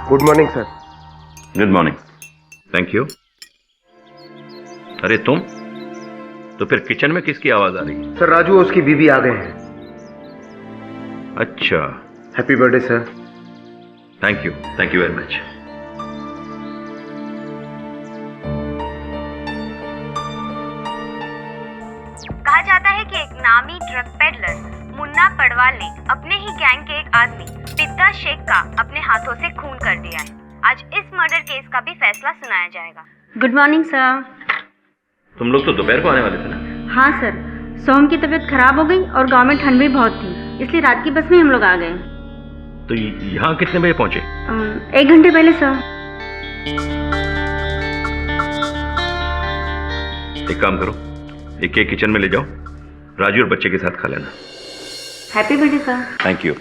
Good morning sir. Good morning. Thank you. अरे तुम तो फिर किचन में किसकी आवाज आ रही है? सर राजू और उसकी बीवी आ गए हैं। अच्छा, happy birthday sir. Thank you very much. कहा जाता है कि एक नामी ड्रग पेडलर मुन्ना पडवाल ने अपने ही गैंग के एक आदमी पिद्दा शेख का अपने हाथों से खून कर दिया है। आज इस मर्डर केस का भी फैसला सुनाया जाएगा। Good morning sir. तुम लोग तो दोपहर को आने वाले थे ना? हाँ सर, सोम की तबीयत खराब हो गई और गांव में ठंड भी बहुत थी, इसलिए रात की बस में हम लोग आ गए। तो यहाँ कितने बजे पहुंचे? 1 घंटे पहले सर। एक काम करो, एक केक किचन में ले जाओ, राजू और बच्चे के साथ खा लेना। Happy birthday sir. Thank you.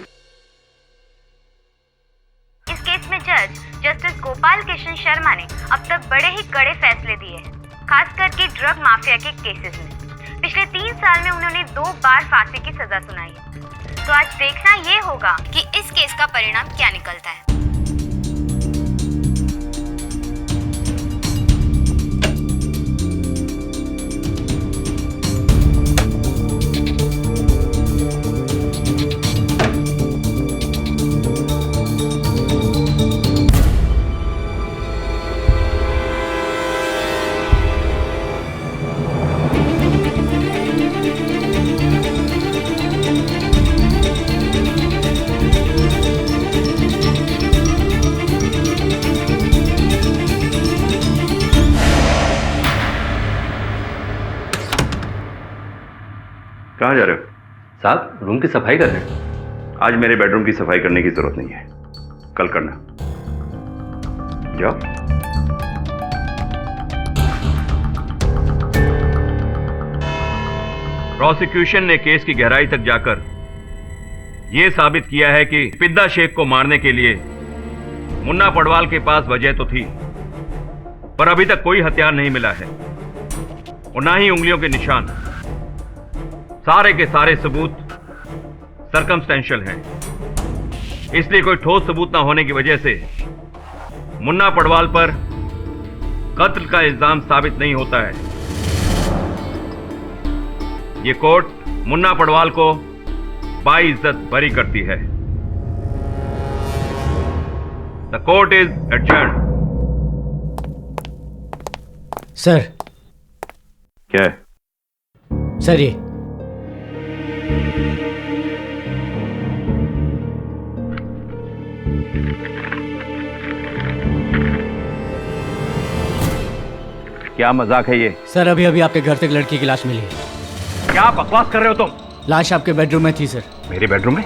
इस केस में जज जस्टिस गोपाल कृष्ण शर्मा ने अब तक बड़े ही कड़े फैसले दिए हैं, खास करके ड्रग माफिया के केसेस में। पिछले 3 साल में उन्होंने 2 बार फांसी की सजा सुनाई है। तो आज देखना ये होगा कि इस केस का परिणाम क्या निकलता है। कहाँ जा रहे हो? साहब, रूम की सफाई कर रहे हैं। आज मेरे बेडरूम की सफाई करने की जरूरत नहीं है, कल करना। जाओ। प्रोसिक्यूशन ने केस की गहराई तक जाकर यह साबित किया है कि पिद्दा शेख को मारने के लिए मुन्ना पडवाल के पास वजह तो थी, पर अभी तक कोई हथियार नहीं मिला है और ना ही उंगलियों के निशान। सारे के सारे सबूत सर्कमस्टेंशियल हैं, इसलिए कोई ठोस सबूत ना होने की वजह से मुन्ना पडवाल पर कत्ल का इल्जाम साबित नहीं होता है। यह कोर्ट मुन्ना पडवाल को बाइज्जत बरी करती है। The court is adjourned. Sir. क्या है? सर ये क्या मजाक है ये? सर, अभी अभी आपके घर से एक लड़की की लाश मिली है। क्या बकवास कर रहे हो तुम? लाश आपके बेडरूम में थी सर। मेरे बेडरूम में?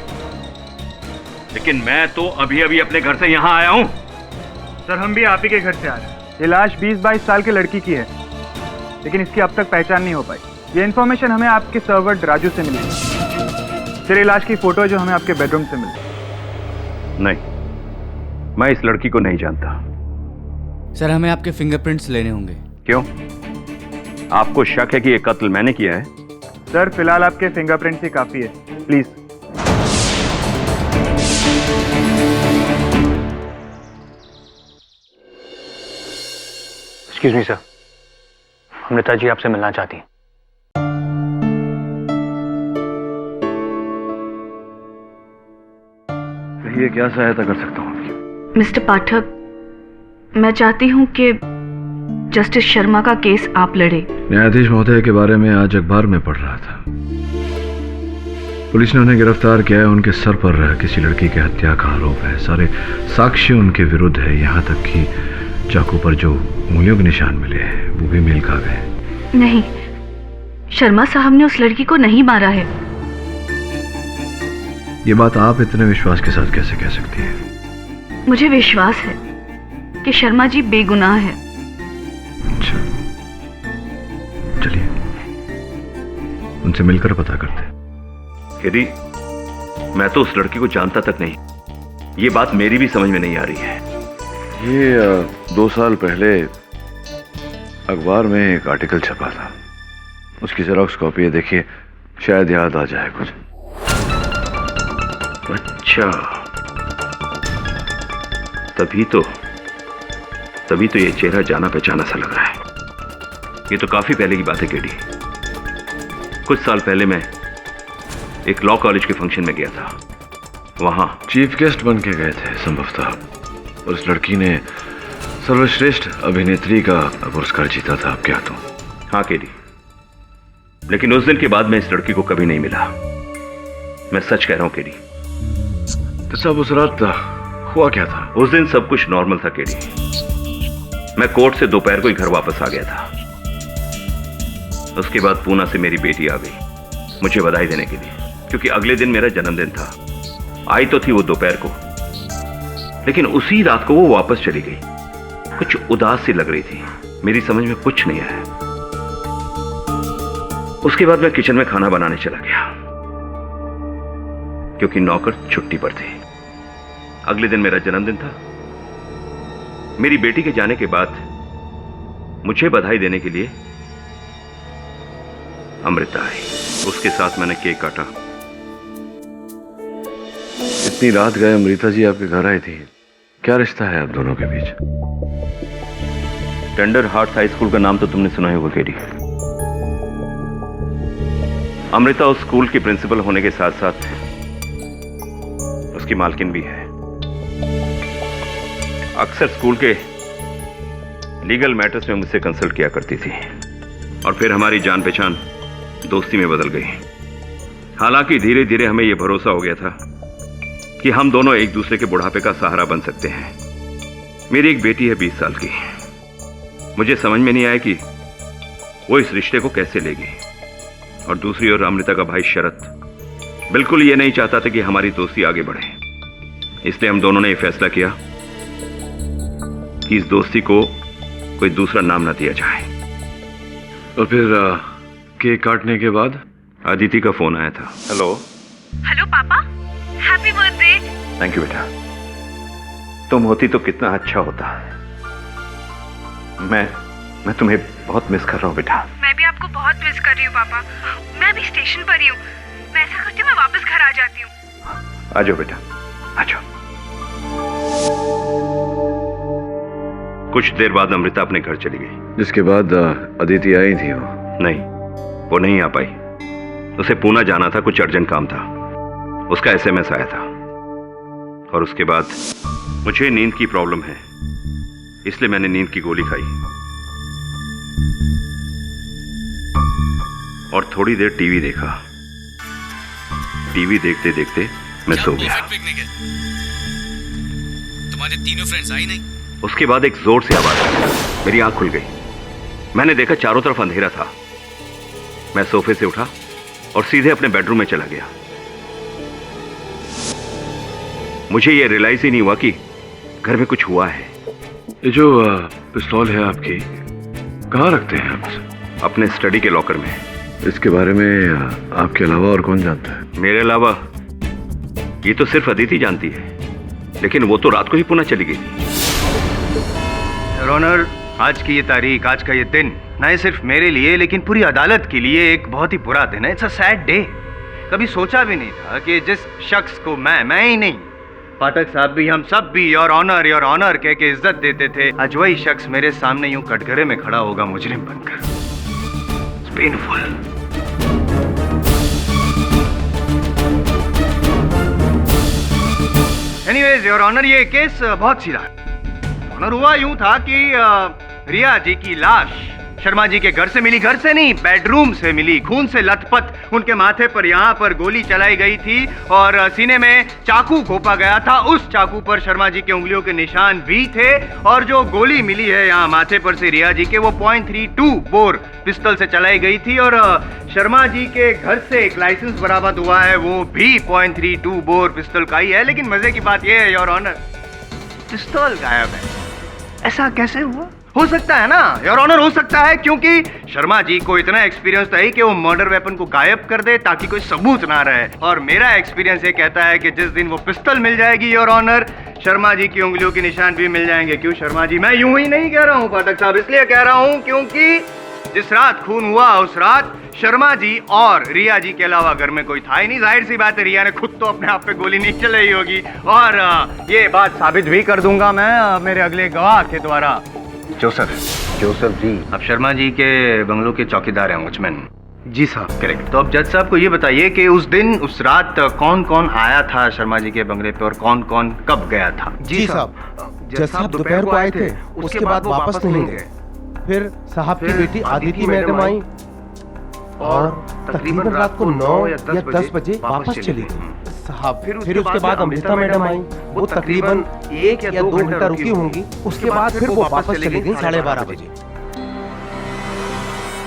लेकिन मैं तो अभी अभी अपने घर से यहाँ आया हूँ। सर, हम भी आप ही के घर से आ रहे हैं। ये लाश 20-22 साल की लड़की की है, लेकिन इसकी अब तक पहचान नहीं हो पाई। ये इन्फॉर्मेशन हमें आपके सर्वर राजू से मिली। सर, ये लाश की फोटो जो हमें आपके बेडरूम से मिली। नहीं, मैं इस लड़की को नहीं जानता। सर, हमें आपके फिंगरप्रिंट्स लेने होंगे। क्यों? आपको शक है कि यह कत्ल मैंने किया है? सर, फिलहाल आपके फिंगरप्रिंट्स ही काफी है, please. Excuse me sir, Amrita ji आपसे मिलना चाहती हैं। ये क्या सहायता कर सकता हूँ आपकी? मिस्टर पाठक, मैं चाहती हूँ कि जस्टिस शर्मा का केस आप लड़े। न्यायाधीश महोदय के बारे में आज अखबार में पढ़ रहा था। पुलिस ने उन्हें गिरफ्तार किया है। उनके सर पर किसी लड़की की हत्या का आरोप है। सारे साक्ष्य उनके विरुद्ध है, यहाँ तक कि चाकू पर जो उंगलियों के निशान मिले हैं वो भी मेल खा गए। नहीं, शर्मा साहब ने उस लड़की को नहीं मारा है। ये बात आप इतने विश्वास के साथ कैसे कह सकती हैं? मुझे विश्वास है कि शर्मा जी बेगुनाह है। अच्छा, चलिए उनसे मिलकर पता करते। यदि मैं तो उस लड़की को जानता तक नहीं। ये बात मेरी भी समझ में नहीं आ रही है। ये 2 साल पहले अखबार में एक आर्टिकल छपा था, उसकी जेरॉक्स कॉपी है, देखिए शायद याद आ जाए कुछ। अच्छा, तभी तो ये चेहरा जाना पहचाना सा लग रहा है। ये तो काफी पहले की बात है केडी। कुछ साल पहले मैं एक लॉ कॉलेज के फंक्शन में गया था। वहां चीफ गेस्ट बन के गए थे संभवतः। उस लड़की ने सर्वश्रेष्ठ अभिनेत्री का पुरस्कार जीता था आपके हाथों। हाँ केडी, लेकिन उस दिन के बाद मैं इस लड़की को कभी नहीं मिला। मैं सच कह रहा हूं केडी। तो सब उस रात हुआ क्या था? उस दिन सब कुछ नॉर्मल था केडी। मैं कोर्ट से दोपहर को ही घर वापस आ गया था। उसके बाद पूना से मेरी बेटी आ गई मुझे बधाई देने के लिए, क्योंकि अगले दिन मेरा जन्मदिन था। आई तो थी वो दोपहर को, लेकिन उसी रात को वो वापस चली गई। कुछ उदास सी लग रही थी। मेरी समझ में कुछ नहीं आया। उसके बाद मैं किचन में खाना बनाने चला गया, क्योंकि नौकर छुट्टी पर थे। अगले दिन मेरा जन्मदिन था। मेरी बेटी के जाने के बाद मुझे बधाई देने के लिए अमृता आई। उसके साथ मैंने केक काटा। इतनी रात गए अमृता जी आपके घर आई थी। क्या रिश्ता है आप दोनों के बीच? टेंडर हार्ट हाई स्कूल का नाम तो तुमने सुना ही होगा केडी। अमृता उस स्कूल की प्रिंसिपल होने के साथ साथ उसकी मालकिन भी है। अक्सर स्कूल के लीगल मैटर्स में मुझसे कंसल्ट किया करती थी, और फिर हमारी जान पहचान दोस्ती में बदल गई। हालांकि धीरे धीरे हमें यह भरोसा हो गया था कि हम दोनों एक दूसरे के बुढ़ापे का सहारा बन सकते हैं। मेरी एक बेटी है 20 साल की। मुझे समझ में नहीं आया कि वो इस रिश्ते को कैसे लेगी। और दूसरी ओर अमृता का भाई शरत बिल्कुल ये नहीं चाहता था कि हमारी दोस्ती आगे बढ़े। इसलिए हम दोनों ने यह फैसला किया कि इस दोस्ती को कोई दूसरा नाम ना दिया जाए। और फिर केक काटने के बाद अदिति का फोन आया था। हेलो पापा, हैप्पी बर्थडे। थैंक यू बेटा। तुम होती तो कितना अच्छा होता। मैं तुम्हें बहुत मिस कर रहा हूँ बेटा। मैं भी आपको बहुत मिस कर रही हूँ पापा। मैं भी स्टेशन पर ही हूँ। मैं ऐसा करती हूँ, मैं वापस घर आ जाती हूँ। आ जाओ बेटा, आ जाओ। कुछ देर बाद अमृता अपने घर चली गई। जिसके बाद अदिति आई थी वो? नहीं, वो नहीं आ पाई। उसे पूना जाना था, कुछ अर्जेंट काम था। उसका एसएमएस आया था। और उसके बाद मुझे नींद की प्रॉब्लम है, इसलिए मैंने नींद की गोली खाई और थोड़ी देर टीवी देखा। टीवी देखते देखते मैं सो गया। तुम्हारे तीनों फ्रेंड्स आई नहीं? उसके बाद एक जोर से आवाज आई। मेरी आंख खुल गई। मैंने देखा चारों तरफ अंधेरा था। मैं सोफे से उठा और सीधे अपने बेडरूम में चला गया। मुझे यह रियलाइज ही नहीं हुआ कि घर में कुछ हुआ है। ये जो पिस्तौल है आपकी, कहाँ रखते हैं आप? अपने स्टडी के लॉकर में। इसके बारे में आपके अलावा और कौन जानता है? मेरे अलावा ये तो सिर्फ अदिति जानती है, लेकिन वो तो रात को ही पुणे चली गई थी। योर ऑनर, आज की ये तारीख, आज का ये दिन न सिर्फ मेरे लिए लेकिन पूरी अदालत के लिए एक बहुत ही बुरा दिन है। It's a sad day. कभी सोचा भी नहीं था कि जिस शख्स को मैं ही नहीं, पाठक साहब भी, हम सब भी योर ऑनर कह के इज्जत देते थे, आज वही शख्स मेरे सामने यूं कटघरे में खड़ा होगा मुजरिम बनकर। It's painful. Anyways your honour, ये केस बहुत सीधा है। ऑनर, हुआ यूं था कि रिया जी की लाश शर्मा जी के घर से मिली। घर से नहीं, बेडरूम से मिली, खून से लथपथ। उनके माथे पर यहाँ पर गोली चलाई गई थी और सीने में चाकू घोंपा गया था। उस चाकू पर शर्मा जी के उंगलियों के निशान भी थे। और जो गोली मिली है यहाँ माथे पर से रिया जी के, वो .32 बोर पिस्टल से चलाई गई थी। और शर्मा जी के घर से एक लाइसेंस बरामद हुआ है, वो भी .32 बोर पिस्टल का ही है। लेकिन मजे की बात यह है योर ऑनर, पिस्टल गायब है। ऐसा कैसे हुआ? हो सकता है ना योर ऑनर, हो सकता है क्योंकि शर्मा जी को इतना एक्सपीरियंस था कि वो मर्डर वेपन को गायब कर दे ताकि कोई सबूत ना रहे। और मेरा एक्सपीरियंस ये कहता है कि जिस दिन वो पिस्टल मिल जाएगी योर ऑनर, शर्मा जी की उंगलियों के निशान भी मिल जाएंगे। क्यों शर्मा जी? मैं यूं ही नहीं कह रहा हूं पाठक साहब, इसलिए कह रहा हूं क्योंकि जिस रात खून हुआ उस रात शर्मा जी और रिया जी के अलावा घर में कोई था ही नहीं। जाहिर सी बात है रिया ने खुद तो अपने आप पे गोली नहीं चलाई होगी, और ये बात साबित भी कर दूंगा मैं मेरे अगले गवाह के द्वारा। जोसेफ जी, अब शर्मा जी के बंगलों के चौकीदार हैं, वॉचमैन। जी साहब। करेक्ट। तो अब जज साहब को ये बताइए कि उस दिन उस रात कौन कौन आया था शर्मा जी के बंगले पे और कौन कौन कब गया था? जी साहब, जज साहब दोपहर को आए थे, उसके बाद वापस नहीं गए। फिर साहब की बेटी आदिति मैडम आई और तकरीबन रात को 9 या 10 बजे वापस चली गई साहब। फिर उसके बाद अमृता मैडम आई, वो तकरीबन 1 या 2 घंटा रुकी होंगी। उसके बाद फिर वो वापस चली गई 12:30 बजे।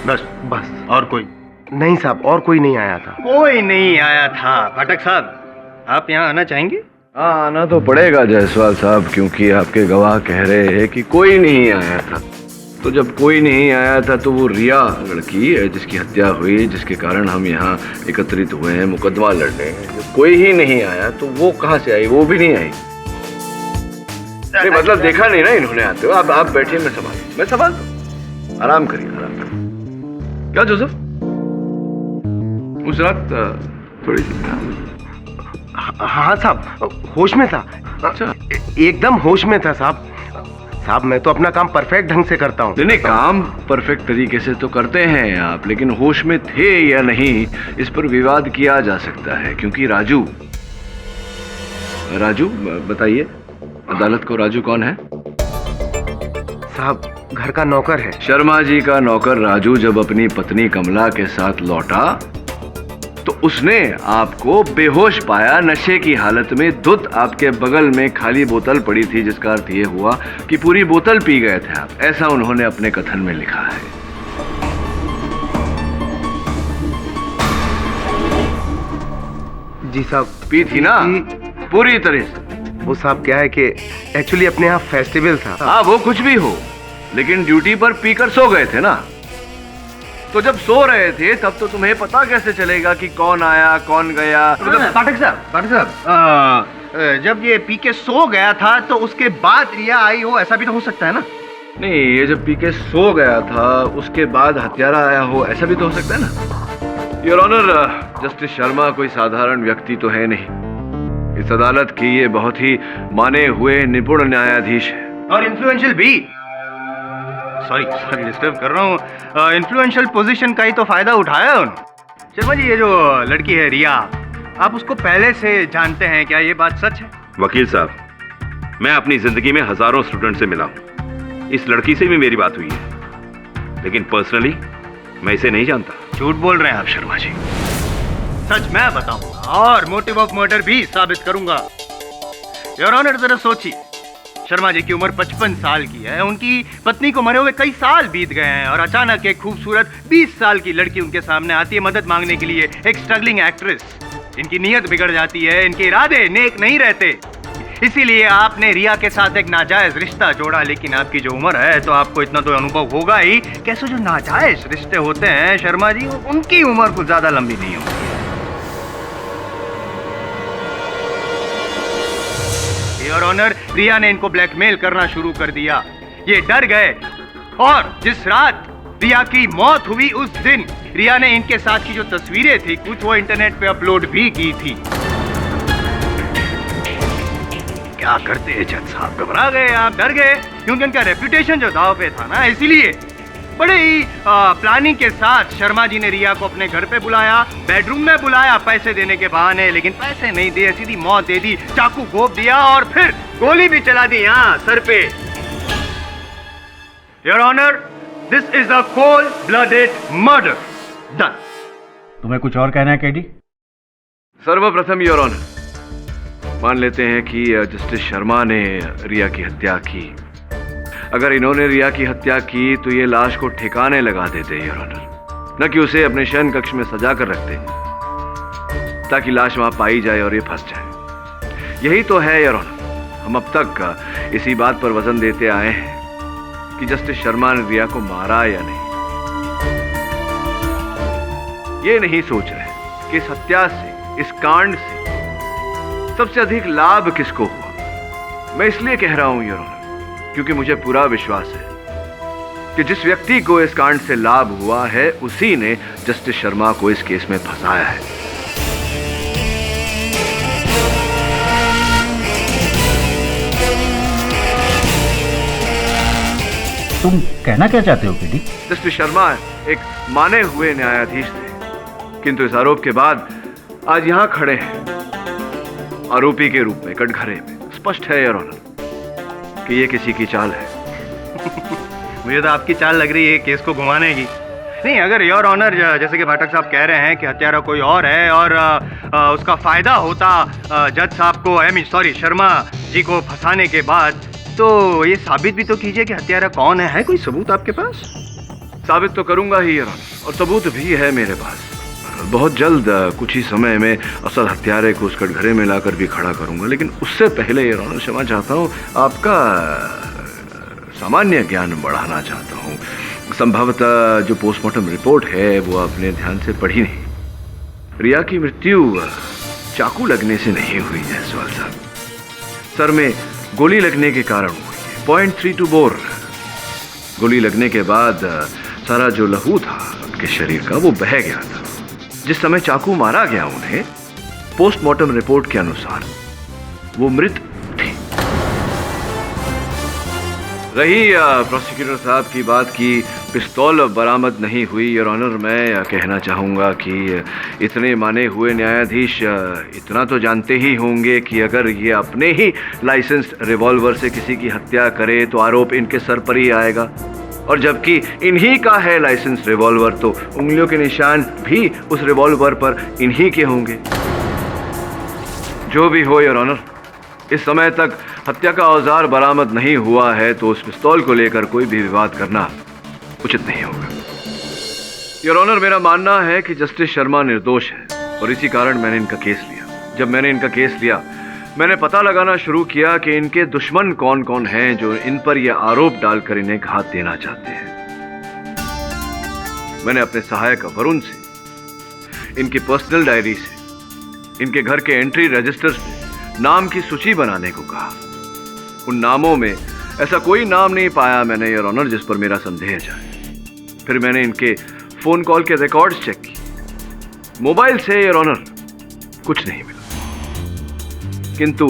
बस और कोई नहीं साहब, और कोई नहीं आया था। कोई नहीं आया था। पाठक साहब, आप यहाँ आना चाहेंगे? हाँ, आना तो पड़ेगा जायसवाल साहब, क्योंकि आपके गवाह कह रहे हैं कि कोई नहीं आया था। तो जब कोई नहीं आया था तो वो रिया लड़की जिसकी हत्या हुई, जिसके कारण हम यहाँ एकत्रित हुए हैं मुकदमा लड़ने, जब कोई ही नहीं आया तो वो कहाँ से आई? वो भी नहीं आई। नहीं, मतलब देखा नहीं ना इन्होंने आते हुए। आप बैठिए, मैं संभाल दूं। आराम करिए, आराम करिए। क्या जोसेफ, उस रात थोड़ी हाँ साहब, होश में था। अच्छा, एकदम होश में था साहब। साहब मैं तो अपना काम परफेक्ट ढंग से करता हूँ। नहीं, काम परफेक्ट तरीके से तो करते हैं आप, लेकिन होश में थे या नहीं इस पर विवाद किया जा सकता है। क्योंकि राजू बताइए, अदालत को राजू कौन है? साहब घर का नौकर है। शर्मा जी का नौकर राजू जब अपनी पत्नी कमला के साथ लौटा तो उसने आपको बेहोश पाया, नशे की हालत में। धुत आपके बगल में खाली बोतल पड़ी थी, जिसका अर्थ ये हुआ कि पूरी बोतल पी गए थे आप। ऐसा उन्होंने अपने कथन में लिखा है। जी साहब। पी थी ना पूरी तरह से? वो साहब क्या है कि एक्चुअली अपने यहाँ फेस्टिवल था। हाँ, वो कुछ भी हो, लेकिन ड्यूटी पर पीकर सो गए थे ना। तो जब सो रहे थे तब तो तुम्हें पता कैसे चलेगा कि कौन आया कौन गया? पाठक साहब, जब ये पी के सो गया था तो उसके बाद रिया आई हो, ऐसा भी तो हो सकता है ना? नहीं, ये जब पी के सो गया था उसके बाद हत्यारा आया हो, ऐसा भी तो हो सकता है ना? योर ऑनर, जस्टिस शर्मा कोई साधारण व्यक्ति तो है नहीं। इस अदालत की ये बहुत ही माने हुए निपुण न्यायाधीश है और इन्फ्लुएंशियल भी। सॉरी डिस्टर्ब कर रहा हूँ। इन्फ्लुएंशियल पोजीशन का ही तो फायदा उठाया उन्होंने। शर्मा जी, ये जो लड़की है रिया, आप उसको पहले से जानते हैं क्या? ये बात सच है? वकील साहब, मैं अपनी जिंदगी में हजारों स्टूडेंट से मिला हूं। इस लड़की से भी मेरी बात हुई है, लेकिन पर्सनली मैं इसे नहीं जानता। झूठ बोल रहे हैं आप शर्मा जी। सच मैं बताऊंगा और मोटिव ऑफ मर्डर भी साबित करूंगा। योर ऑनर, जरा सोचिए, शर्मा जी की उम्र 55 साल की है, उनकी पत्नी को मरे हुए कई साल बीत गए हैं, और अचानक एक खूबसूरत 20 साल की लड़की उनके सामने आती है मदद मांगने के लिए, एक स्ट्रगलिंग एक्ट्रेस। इनकी नीयत बिगड़ जाती है, इनके इरादे नेक नहीं रहते, इसीलिए आपने रिया के साथ एक नाजायज रिश्ता जोड़ा। लेकिन आपकी जो उम्र है तो आपको इतना तो अनुभव होगा ही, कैसे जो नाजायज रिश्ते होते हैं शर्मा जी, उनकी उम्र कुछ ज्यादा लंबी नहीं होती। योर ऑनर, रिया ने इनको ब्लैकमेल करना शुरू कर दिया। ये डर गए और जिस रात रिया की मौत हुई उस दिन रिया ने इनके साथ की जो तस्वीरें थी कुछ वो इंटरनेट पे अपलोड भी की थी। क्या करते हैं जज साहब? घबरा गए आप, डर गए, क्योंकि उनका रेपुटेशन जो दाव पे था ना, इसीलिए बड़े ही प्लानिंग के साथ शर्मा जी ने रिया को अपने घर पे बुलाया, बेडरूम में बुलाया पैसे देने के बहाने, लेकिन पैसे नहीं दिए, सीधी मौत दे दी, चाकू घोंप दिया और फिर गोली भी चला दी यहाँ सर पे। Your honour, this is a cold blooded murder done. तुम्हें कुछ और कहना है केडी? सर्वप्रथम योर ऑनर, मान लेते हैं कि जस्टिस शर्मा ने रिया की हत्या की। अगर इन्होंने रिया की हत्या की तो ये लाश को ठिकाने लगा देते योर ऑनर, न कि उसे अपने शयन कक्ष में सजा कर रखते, ताकि लाश वहां पाई जाए और ये फंस जाए। यही तो है योर ऑनर, हम अब तक इसी बात पर वजन देते आए हैं कि जस्टिस शर्मा ने रिया को मारा या नहीं। ये नहीं सोच रहे कि इस हत्या से, इस कांड से सबसे अधिक लाभ किसको हुआ। मैं इसलिए कह रहा हूं योर ऑनर क्योंकि मुझे पूरा विश्वास है कि जिस व्यक्ति को इस कांड से लाभ हुआ है उसी ने जस्टिस शर्मा को इस केस में फंसाया है। तुम कहना क्या चाहते हो पीडी? जस्टिस शर्मा एक माने हुए न्यायाधीश थे, किंतु इस आरोप के बाद आज यहां खड़े हैं आरोपी के रूप में कटघरे में। स्पष्ट है योर ऑनर कि ये किसी की चाल है। मुझे तो आपकी चाल लग रही है केस को घुमाने की। नहीं, अगर योर ऑनर जैसे कि पाठक साहब कह रहे हैं कि हत्यारा कोई और है और उसका फायदा होता जज साहब को शर्मा जी को फंसाने के बाद, तो ये साबित भी तो कीजिए कि हत्यारा कौन है कोई सबूत आपके पास? साबित तो करूंगा ही योर ऑनर, और सबूत भी है मेरे पास। बहुत जल्द कुछ ही समय में असल हत्यारे को उस कटघरे में लाकर भी खड़ा करूंगा, लेकिन उससे पहले योर ऑनर क्षमा चाहता हूं, आपका सामान्य ज्ञान बढ़ाना चाहता हूं। संभवतः जो पोस्टमार्टम रिपोर्ट है वो आपने ध्यान से पढ़ी नहीं। रिया की मृत्यु चाकू लगने से नहीं हुई जायसवाल साहब, सर में गोली लगने के कारण हुई है। 0.32 बोर। गोली लगने के बाद सारा जो लहू था उनके शरीर का वो बह गया था। जिस समय चाकू मारा गया उन्हें पोस्टमार्टम रिपोर्ट के अनुसार वो मृत थी। रही प्रोसिक्यूटर साहब की बात की पिस्तौल बरामद नहीं हुई, योर ऑनर मैं कहना चाहूँगा कि इतने माने हुए न्यायाधीश इतना तो जानते ही होंगे कि अगर ये अपने ही लाइसेंस्ड रिवॉल्वर से किसी की हत्या करे तो आरोप इनके सर पर ही आएगा, और जबकि इन्हीं का है लाइसेंस रिवॉल्वर तो उंगलियों के निशान भी उस रिवॉल्वर पर इन्हीं के होंगे। जो भी हो योर ऑनर, इस समय तक हत्या का औजार बरामद नहीं हुआ है तो उस पिस्तौल को लेकर कोई भी विवाद करना उचित नहीं होगा। योर ऑनर, मेरा मानना है कि जस्टिस शर्मा निर्दोष है और इसी कारण मैंने इनका केस लिया। जब मैंने इनका केस लिया मैंने पता लगाना शुरू किया कि इनके दुश्मन कौन कौन हैं जो इन पर यह आरोप डालकर इन्हें घात देना चाहते हैं। मैंने अपने सहायक वरुण से, इनकी पर्सनल डायरी से, इनके घर के एंट्री रजिस्टर से नाम की सूची बनाने को कहा। उन नामों में ऐसा कोई नाम नहीं पाया मैंने योर ऑनर जिस पर मेरा संदेह जाए। फिर मैंने इनके फोन कॉल के रिकॉर्ड्स चेक किए। मोबाइल से योर ऑनर कुछ नहीं मिला, किंतु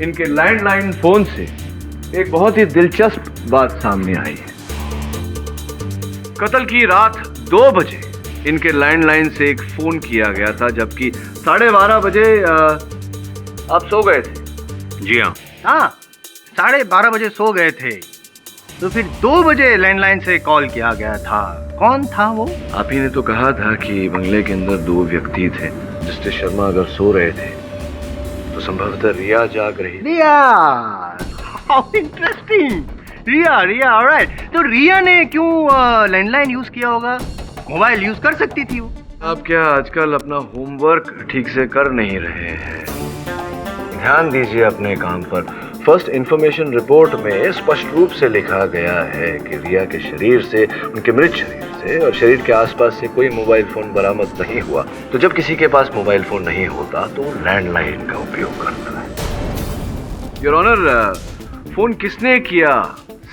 इनके लैंडलाइन फोन से एक बहुत ही दिलचस्प बात सामने आई है। कत्ल की रात 2 बजे इनके लैंडलाइन से एक फोन किया गया था, जबकि 12:30 बजे आप सो गए थे। जी हाँ। हाँ, 12:30 बजे सो गए थे, तो फिर 2 बजे लैंडलाइन से कॉल किया गया था। कौन था वो? आप ही ने तो कहा था कि बंगले के अंदर 2 व्यक्ति थे। जस्टिस शर्मा अगर सो रहे थे तो संभवतः रिया जाग रही। Riya, how interesting. Riya, alright. तो रिया ने क्यों लैंडलाइन यूज किया होगा? मोबाइल यूज कर सकती थी वो। आप क्या आजकल अपना होमवर्क ठीक से कर नहीं रहे हैं? ध्यान दीजिए अपने काम पर। फर्स्ट इंफॉर्मेशन रिपोर्ट में स्पष्ट रूप से लिखा गया है कि रिया के शरीर से, उनके मृत शरीर से और शरीर के आसपास से कोई मोबाइल फोन बरामद नहीं हुआ। तो जब किसी के पास मोबाइल फोन नहीं होता तो वो लैंडलाइन का उपयोग करता है। योर ऑनर, फोन किसने किया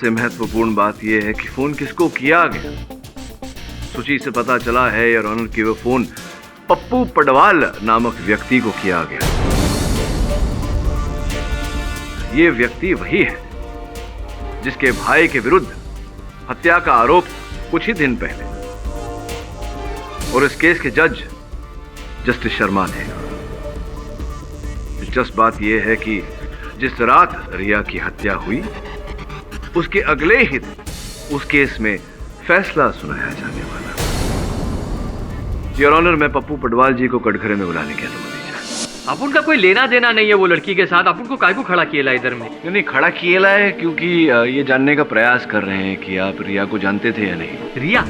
से महत्वपूर्ण बात यह है कि फोन किसको किया गया। सूची से पता चला है योर ऑनर कि वो फोन पप्पू पडवाल नामक व्यक्ति को किया गया। ये व्यक्ति वही है जिसके भाई के विरुद्ध हत्या का आरोप कुछ ही दिन पहले, और इस केस के जज जस्टिस शर्मा थे। दिलचस्प बात यह है कि जिस रात रिया की हत्या हुई उसके अगले ही दिन उस केस में फैसला सुनाया जाने वाला। योर ऑनर, मैं पप्पू पडवाल जी को कटघरे में बुलाने की अनुमति। आप उनका कोई लेना देना नहीं है वो लड़की के साथ, आप उनको काहे को खड़ा किएला इधर में? नहीं, खड़ा किएला है क्योंकि ये जानने का प्रयास कर रहे हैं कि आप रिया को जानते थे या नहीं। रिया?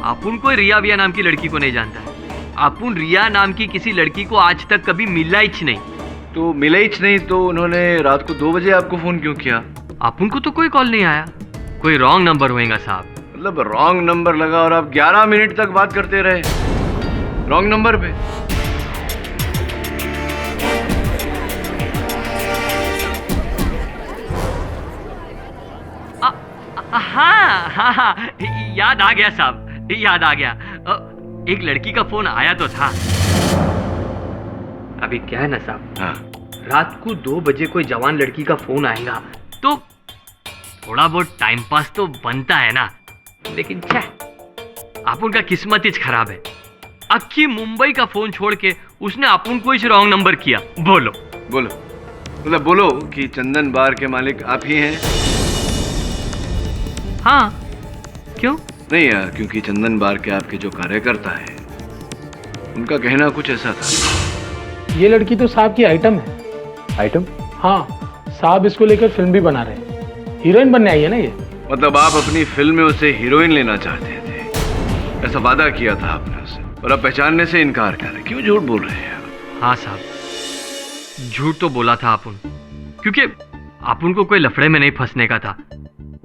आप उनको रिया विया नाम की लड़की को नहीं जानता है? अपुन रिया नाम की किसी लड़की को आज तक कभी मिला ही नहीं। तो मिला ही नहीं तो उन्होंने रात को 2 बजे आपको फोन क्यों किया? अपुन को तो कोई कॉल नहीं आया। कोई रॉन्ग नंबर होएगा साहब। मतलब रॉन्ग नंबर लगा और आप 11 मिनट तक बात करते रहे रॉन्ग नंबर पे। हाँ हाँ हाँ, याद आ गया साहब, याद आ गया। एक लड़की का फोन आया तो था। अभी क्या है ना साहब, हाँ। रात को 2 बजे कोई जवान लड़की का फोन आएगा तो थोड़ा बहुत टाइम पास तो बनता है ना। लेकिन छे, अपन का किस्मत ही खराब है। अक्की मुंबई का फोन छोड़ के उसने अपन को ही रॉन्ग नंबर किया। बोलो बोलो, मतलब बोलो कि चंदन बार के मालिक आप ही हैं? हाँ, क्यों? नहीं यार, क्योंकि चंदन बार के आपके जो कार्यकर्ता है उनका कहना कुछ ऐसा था। ये लड़की तो साहब की आइटम है। आइटम? हाँ, साहब इसको लेकर फिल्म भी बना रहे हैं। हीरोइन बनने आई है ना ये। मतलब आप अपनी फिल्म में उसे हीरोइन लेना चाहते थे, ऐसा वादा किया था आपने उसे, और अब पहचानने से इनकार कर रहे। क्यों झूठ बोल रहे हैं? हाँ साहब, झूठ तो बोला था अपन, क्योंकि अपन को कोई लफड़े में नहीं फंसने का था।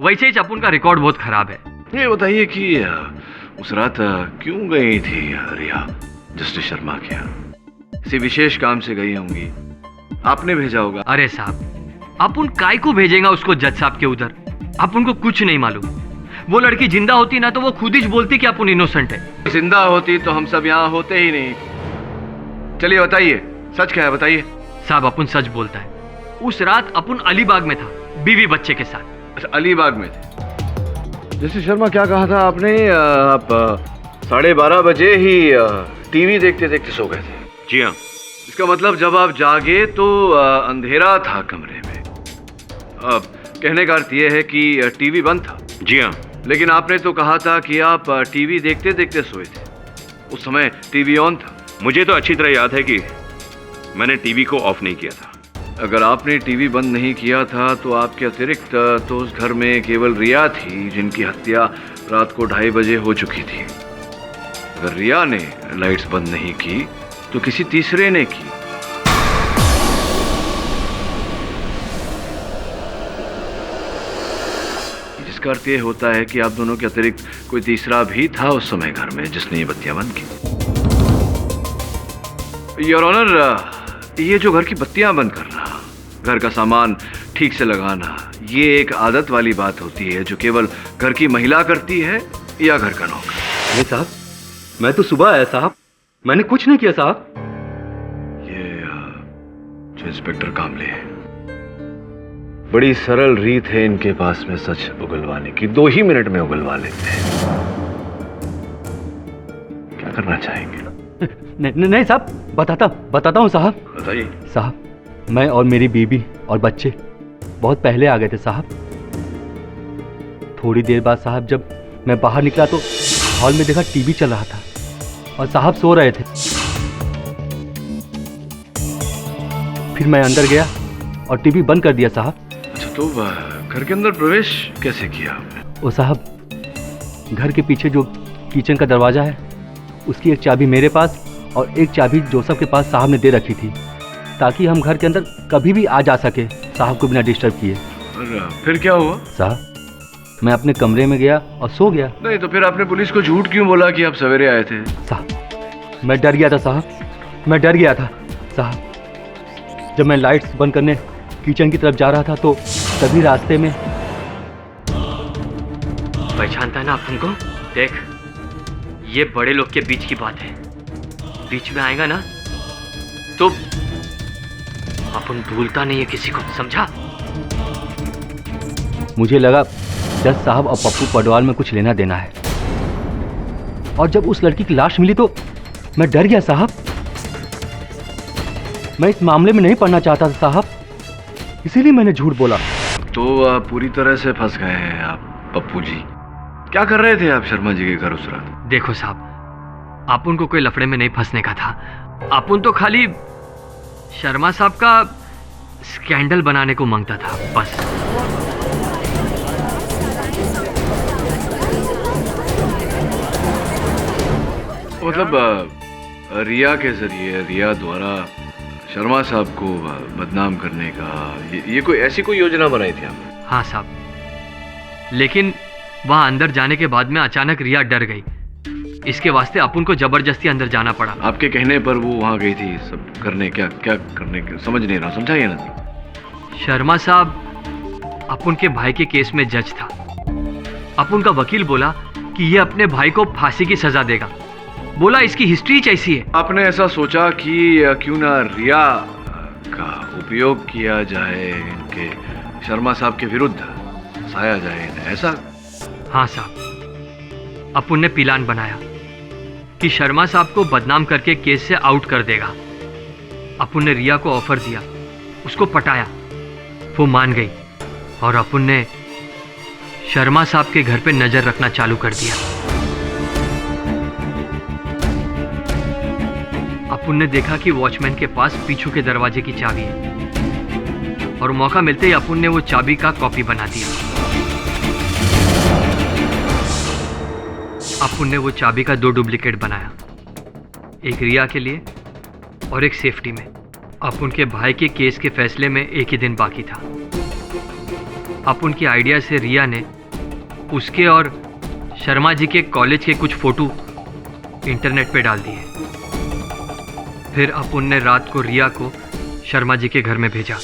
वैसे ही अपन का रिकॉर्ड बहुत खराब है। ये बताइए कि उस रात क्यों गई थी रिया जस्टिस शर्मा के यहाँ? किसी विशेष काम से गई होंगी, आपने भेजा होगा। अरे साहब, अपन काय को भेजेगा उसको जज साहब के उधर? अपन को कुछ नहीं मालूम। वो लड़की जिंदा होती ना तो वो खुद ही बोलती कि अपन इनोसेंट है। जिंदा होती तो हम सब यहाँ होते ही नहीं। चलिए बताइए, सच क्या है, बताइए। साहब, अपन सच बोलता है। उस रात अपन अलीबाग में था, बीवी बच्चे के साथ। अच्छा, अलीबाग में थे। जस्टिस शर्मा, क्या कहा था आपने? आप 12:30 बजे ही टीवी देखते देखते सो गए थे? जी हाँ। इसका मतलब जब आप जागे तो अंधेरा था कमरे में। कहने का अर्थ यह है कि टीवी बंद था। जी हाँ। लेकिन आपने तो कहा था कि आप टीवी देखते देखते सोए थे। उस समय टीवी ऑन था। मुझे तो अच्छी तरह याद है कि मैंने टीवी को ऑफ नहीं किया था। अगर आपने टीवी बंद नहीं किया था तो आपके अतिरिक्त तो उस घर में केवल रिया थी, जिनकी हत्या रात को 2:30 बजे हो चुकी थी। अगर रिया ने लाइट्स बंद नहीं की तो किसी तीसरे ने की। जिसका अर्थ यह होता है कि आप दोनों के अतिरिक्त कोई तीसरा भी था उस समय घर में जिसने ये बत्तियां बंद की। योर ऑनर, ये जो घर की बत्तियां बंद करना, घर का सामान ठीक से लगाना, ये एक आदत वाली बात होती है जो केवल घर की महिला करती है या घर का नौकर। नहीं साहब, मैं तो सुबह आया साहब, मैंने कुछ नहीं किया साहब। ये जो इंस्पेक्टर कामले है, बड़ी सरल रीत है इनके पास में सच उगलवाने की। 2 ही मिनट में उगलवा लेते हैं। क्या करना चाहेंगे? नहीं साहब, बताता हूँ साहब। बताइए। साहब, मैं और मेरी बीबी और बच्चे बहुत पहले आ गए थे साहब। थोड़ी देर बाद साहब जब मैं बाहर निकला तो हॉल में देखा टीवी चल रहा था और साहब सो रहे थे। फिर मैं अंदर गया और टीवी बंद कर दिया साहब। अच्छा, तो घर के अंदर प्रवेश कैसे किया आपने? वो साहब, घर के पीछे जो किचन का दरवाजा है उसकी एक चाबी मेरे पास और एक चाबी जोसेफ के पास साहब ने दे रखी थी, ताकि हम घर के अंदर कभी भी आ जा सके साहब को बिना डिस्टर्ब किए। और फिर क्या हुआ? साहब, मैं अपने कमरे में गया और सो गया। नहीं तो फिर आपने पुलिस को झूठ क्यों बोला कि आप सवेरे आए थे? साहब, मैं डर गया था साहब, मैं डर गया था साहब। जब मैं लाइट्स बंद करने किचन की तरफ जा रहा था तो तभी रास्ते में। पहचानता है ना अपन को? देख, ये बड़े लोग के बीच की बात है। बीच में आएगा ना तो अपन भूलता नहीं है किसी को, समझा? मुझे लगा जज साहब और पप्पू पडवाल में कुछ लेना देना है, और जब उस लड़की की लाश मिली तो मैं डर गया साहब। मैं इस मामले में नहीं पढ़ना चाहता था साहब, इसीलिए मैंने झूठ बोला। तो पूरी तरह से फंस गए हैं आप पप्पू जी। क्या कर रहे थे आप शर्मा जी के घर उस रात? देखो साहब, अपन को कोई लफड़े में नहीं फंसने का था। अपन तो खाली शर्मा साहब का स्कैंडल बनाने को मांगता था, बस। मतलब रिया के जरिए, रिया द्वारा शर्मा साहब को बदनाम करने का ये कोई ऐसी कोई योजना बनाई थी आपने? हाँ साहब, लेकिन वहां अंदर जाने के बाद में अचानक रिया डर गई। इसके वास्ते अपन को जबरदस्ती अंदर जाना पड़ा। आपके कहने पर वो वहां गई थी सब करने? क्या करने के समझ नहीं रहा, समझाइए ना। शर्मा साहब अपन के भाई के केस में जज था। अपुन का वकील बोला कि ये अपने भाई को फांसी की सजा देगा। बोला इसकी हिस्ट्री ऐसी है। आपने ऐसा सोचा कि क्यों ना रिया का उपयोग किया जाए, इनके शर्मा साहब के विरुद्ध साया जाए इन्हें, ऐसा? हाँ साहब, अपुन ने प्लान बनाया कि शर्मा साहब को बदनाम करके केस से आउट कर देगा। अपुन ने रिया को ऑफर दिया, उसको पटाया, वो मान गई और अपुन ने शर्मा साहब के घर पे नजर रखना चालू कर दिया। अपुन ने देखा कि वॉचमैन के पास पीछू के दरवाजे की चाबी है और मौका मिलते ही अपुन ने वो चाबी का कॉपी बना दिया। अपुन ने वो चाबी का 2 डुप्लीकेट बनाया, एक रिया के लिए और एक सेफ्टी में। अपुन के भाई के केस के फैसले में एक ही दिन बाकी था। अपुन की आइडिया से रिया ने उसके और शर्मा जी के कॉलेज के कुछ फोटो इंटरनेट पे डाल दिए। फिर अपुन ने रात को रिया को शर्मा जी के घर में भेजा।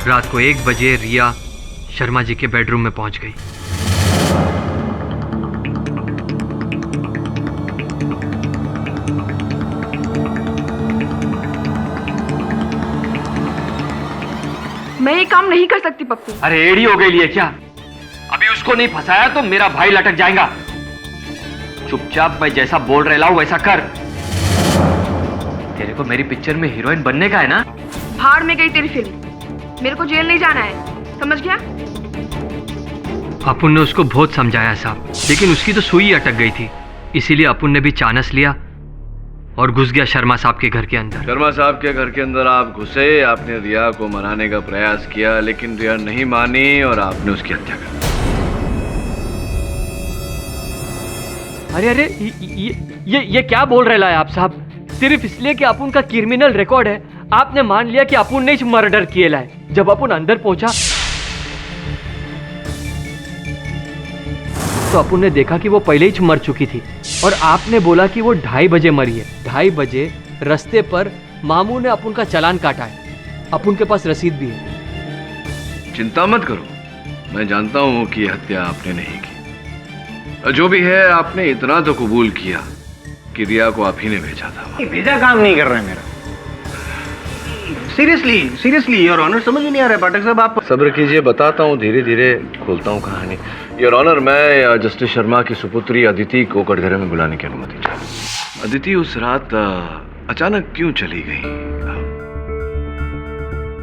रात को 1 बजे रिया शर्मा जी के बेडरूम में पहुंच गई। मैं ये काम नहीं कर सकती पप्पू। अरे एड़ी हो गई लिए क्या? अभी उसको नहीं फंसाया तो मेरा भाई लटक जाएगा। चुपचाप मैं जैसा बोल रहा हूं वैसा कर। तेरे को मेरी पिक्चर में हीरोइन बनने का है ना? भाड़ में गई तेरी फिल्म, मेरे को जेल नहीं जाना है, समझ गया? अपुन ने उसको बहुत समझाया साहब, लेकिन उसकी तो सुई अटक गई थी। इसीलिए अपुन ने भी चानस लिया और घुस गया शर्मा साहब के घर के अंदर। शर्मा साहब के घर के अंदर आप घुसे, आपने रिया को मनाने का प्रयास किया, लेकिन रिया नहीं मानी और आपने उसकी हत्या कर दी। अरे अरे ये क्या बोल रहे हैं आप साहब? सिर्फ इसलिए कि अपुन का क्रिमिनल रिकॉर्ड है आपने मान लिया कि अपुन ने मर्डर किए लाए। जब अपुन अंदर पहुंचा तो अपुन ने देखा कि वो पहले ही मर चुकी थी और आपने बोला कि वो 2:30 बजे मरी है। 2:30 बजे रास्ते पर मामू ने अपुन का चालान काटा है, अपुन के पास रसीद भी है। चिंता मत करो, मैं जानता हूं कि हत्या आपने नहीं की। जो भी है, आपने इतना तो कबूल किया कि रिया को आप ही ने भेजा था। भेजा काम नहीं कर रहे हैं मेरा। सीरियसली योर ऑनर, समझ नहीं आ रहा है पाठक साहब। आप सब्र कीजिए, बताता हूँ, धीरे धीरे खोलता हूँ कहानी। योर ऑनर, मैं जस्टिस शर्मा की सुपुत्री अदिति को कटघरे में बुलाने की अनुमति चाहूँ। अदिति उस रात अचानक क्यों चली गई?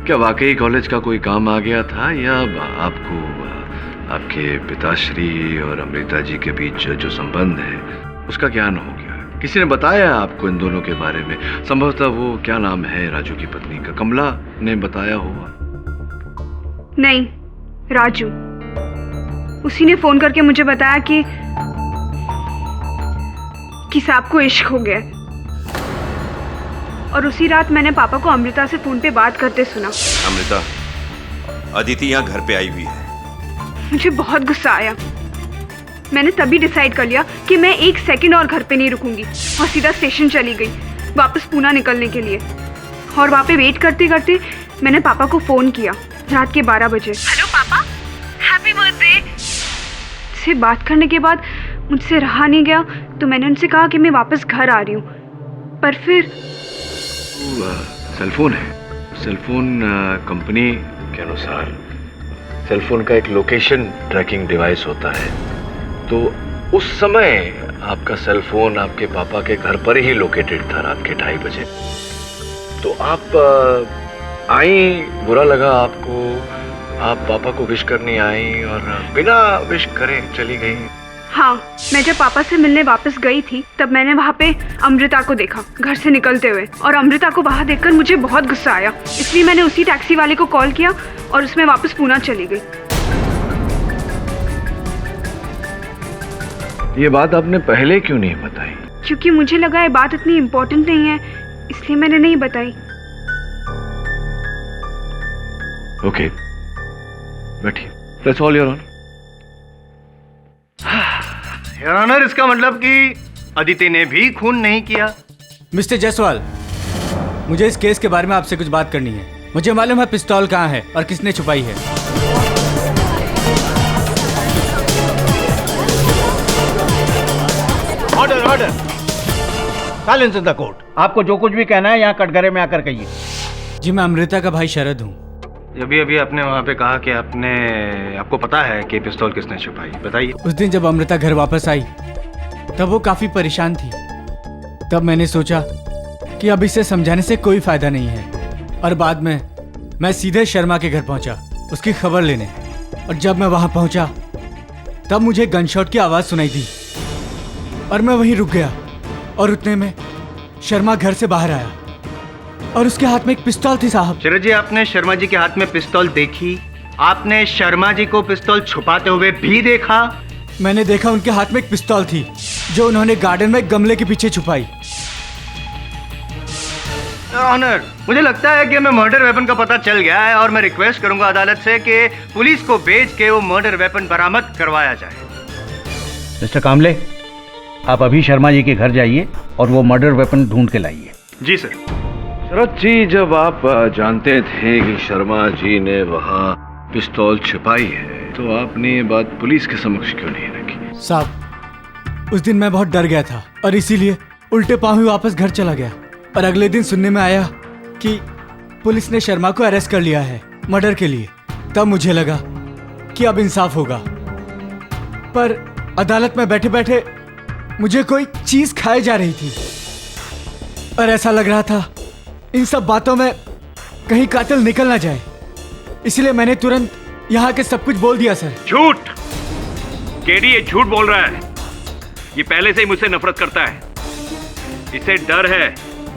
क्या वाकई कॉलेज का कोई काम आ गया था या आपको आपके पिताश्री और अमृता जी के बीच जो संबंध है उसका ज्ञान हो गया? किसी ने बताया आपको इन दोनों के बारे में? संभवतः वो, क्या नाम है राजू की पत्नी का, कमला ने बताया होगा। नहीं, राजू। उसी ने फोन करके मुझे बताया कि साहब को इश्क हो गया। और उसी रात मैंने पापा को अमृता से फोन पे बात करते सुना। अमृता, अदिति यहाँ घर पे आई हुई है। मुझे बहुत गुस्सा आया। मैंने तभी डिसाइड कर लिया कि मैं 1 सेकंड और घर पे नहीं रुकूंगी और सीधा स्टेशन चली गई वापस पूना निकलने के लिए। और वहाँ पे वेट करते करते मैंने पापा को फोन किया रात के 12 बजे। हेलो पापा, हैप्पी बर्थडे। से बात करने के बाद मुझसे रहा नहीं गया तो मैंने उनसे कहा कि मैं वापस घर आ रही हूँ। पर फिर सेलफोन है, सेलफोन कंपनी के अनुसार सेलफोन का एक लोकेशन ट्रैकिंग डिवाइस होता है, तो उस समय आपका सेलफोन आपके पापा के घर पर ही लोकेटेड था रात के 2:30 बजे। तो आप आई, बुरा लगा आपको, आप पापा को विश करने आई और बिना विश करे चली गई। हाँ, मैं जब पापा से मिलने वापस गई थी तब मैंने वहाँ पे अमृता को देखा घर से निकलते हुए, और अमृता को वहाँ देखकर मुझे बहुत गुस्सा आया। इसलिए मैंने उसी टैक्सी वाले को कॉल किया और उसमें वापस पूना चली गई। ये बात आपने पहले क्यों नहीं बताई? क्योंकि मुझे लगा ये बात इतनी इम्पोर्टेंट नहीं है, इसलिए मैंने नहीं बताई। ओके, बैठिए। That's all your honour. Your honour, इसका मतलब कि अदिति ने भी खून नहीं किया। मिस्टर जायसवाल, मुझे इस केस के बारे में आपसे कुछ बात करनी है। मुझे मालूम है पिस्तौल कहाँ है और किसने छुपाई है। Order order, silence in the court. आपको जो कुछ भी कहना है यहाँ कटघरे में आकर कहिए। जी, मैं अमृता का भाई शरद हूँ। अभी आपने वहाँ पे कहा कि आपको पता है कि पिस्तौल किसने छुपाई, बताइए। उस दिन जब अमृता घर वापस आई तब वो काफी परेशान थी। तब मैंने सोचा कि अब इसे समझाने से कोई फायदा नहीं है, और बाद में मैं सीधे शर्मा के घर पहुंचा उसकी खबर लेने। और जब मैं वहां पहुंचा तब मुझे गनशॉट की आवाज सुनाई दी और मैं वहीं रुक गया। और उतने में शर्मा घर से बाहर आया और उसके हाथ में एक पिस्तौल थी। साहब शरद जी, आपने शर्मा जी के हाथ में पिस्तौल देखी? आपने शर्मा जी को पिस्तौल छुपाते हुए भी देखा? मैंने देखा उनके हाथ में एक पिस्तौल थी जो उन्होंने गार्डन में गमले के पीछे छुपाई। ऑनर, मुझे लगता है कि हमें मर्डर वेपन का पता चल गया है और मैं रिक्वेस्ट करूंगा अदालत से कि पुलिस को भेज के वो मर्डर वेपन बरामद करवाया जाए। मिस्टर कामले, आप अभी शर्मा जी के घर जाइए और वो मर्डर वेपन ढूंढ के लाइए। जी सर। शरद जी, जब आप जानते थे कि शर्मा जी ने वहाँ पिस्तौल छुपाई है तो आपने ये बात पुलिस के समक्ष क्यों नहीं रखी? साहब, उस दिन मैं बहुत डर गया था और इसीलिए उल्टे पांव ही वापस घर चला गया। और अगले दिन सुनने में आया कि पुलिस ने शर्मा को अरेस्ट कर लिया है मर्डर के लिए। तब मुझे लगा कि अब इंसाफ होगा, पर अदालत में बैठे बैठे मुझे कोई चीज खाई जा रही थी और ऐसा लग रहा था इन सब बातों में कहीं कातिल निकल ना जाए। इसलिए मैंने तुरंत यहाँ के सब कुछ बोल दिया। सर, झूठ! केडी ये झूठ बोल रहा है। ये पहले से ही मुझसे नफरत करता है। इसे डर है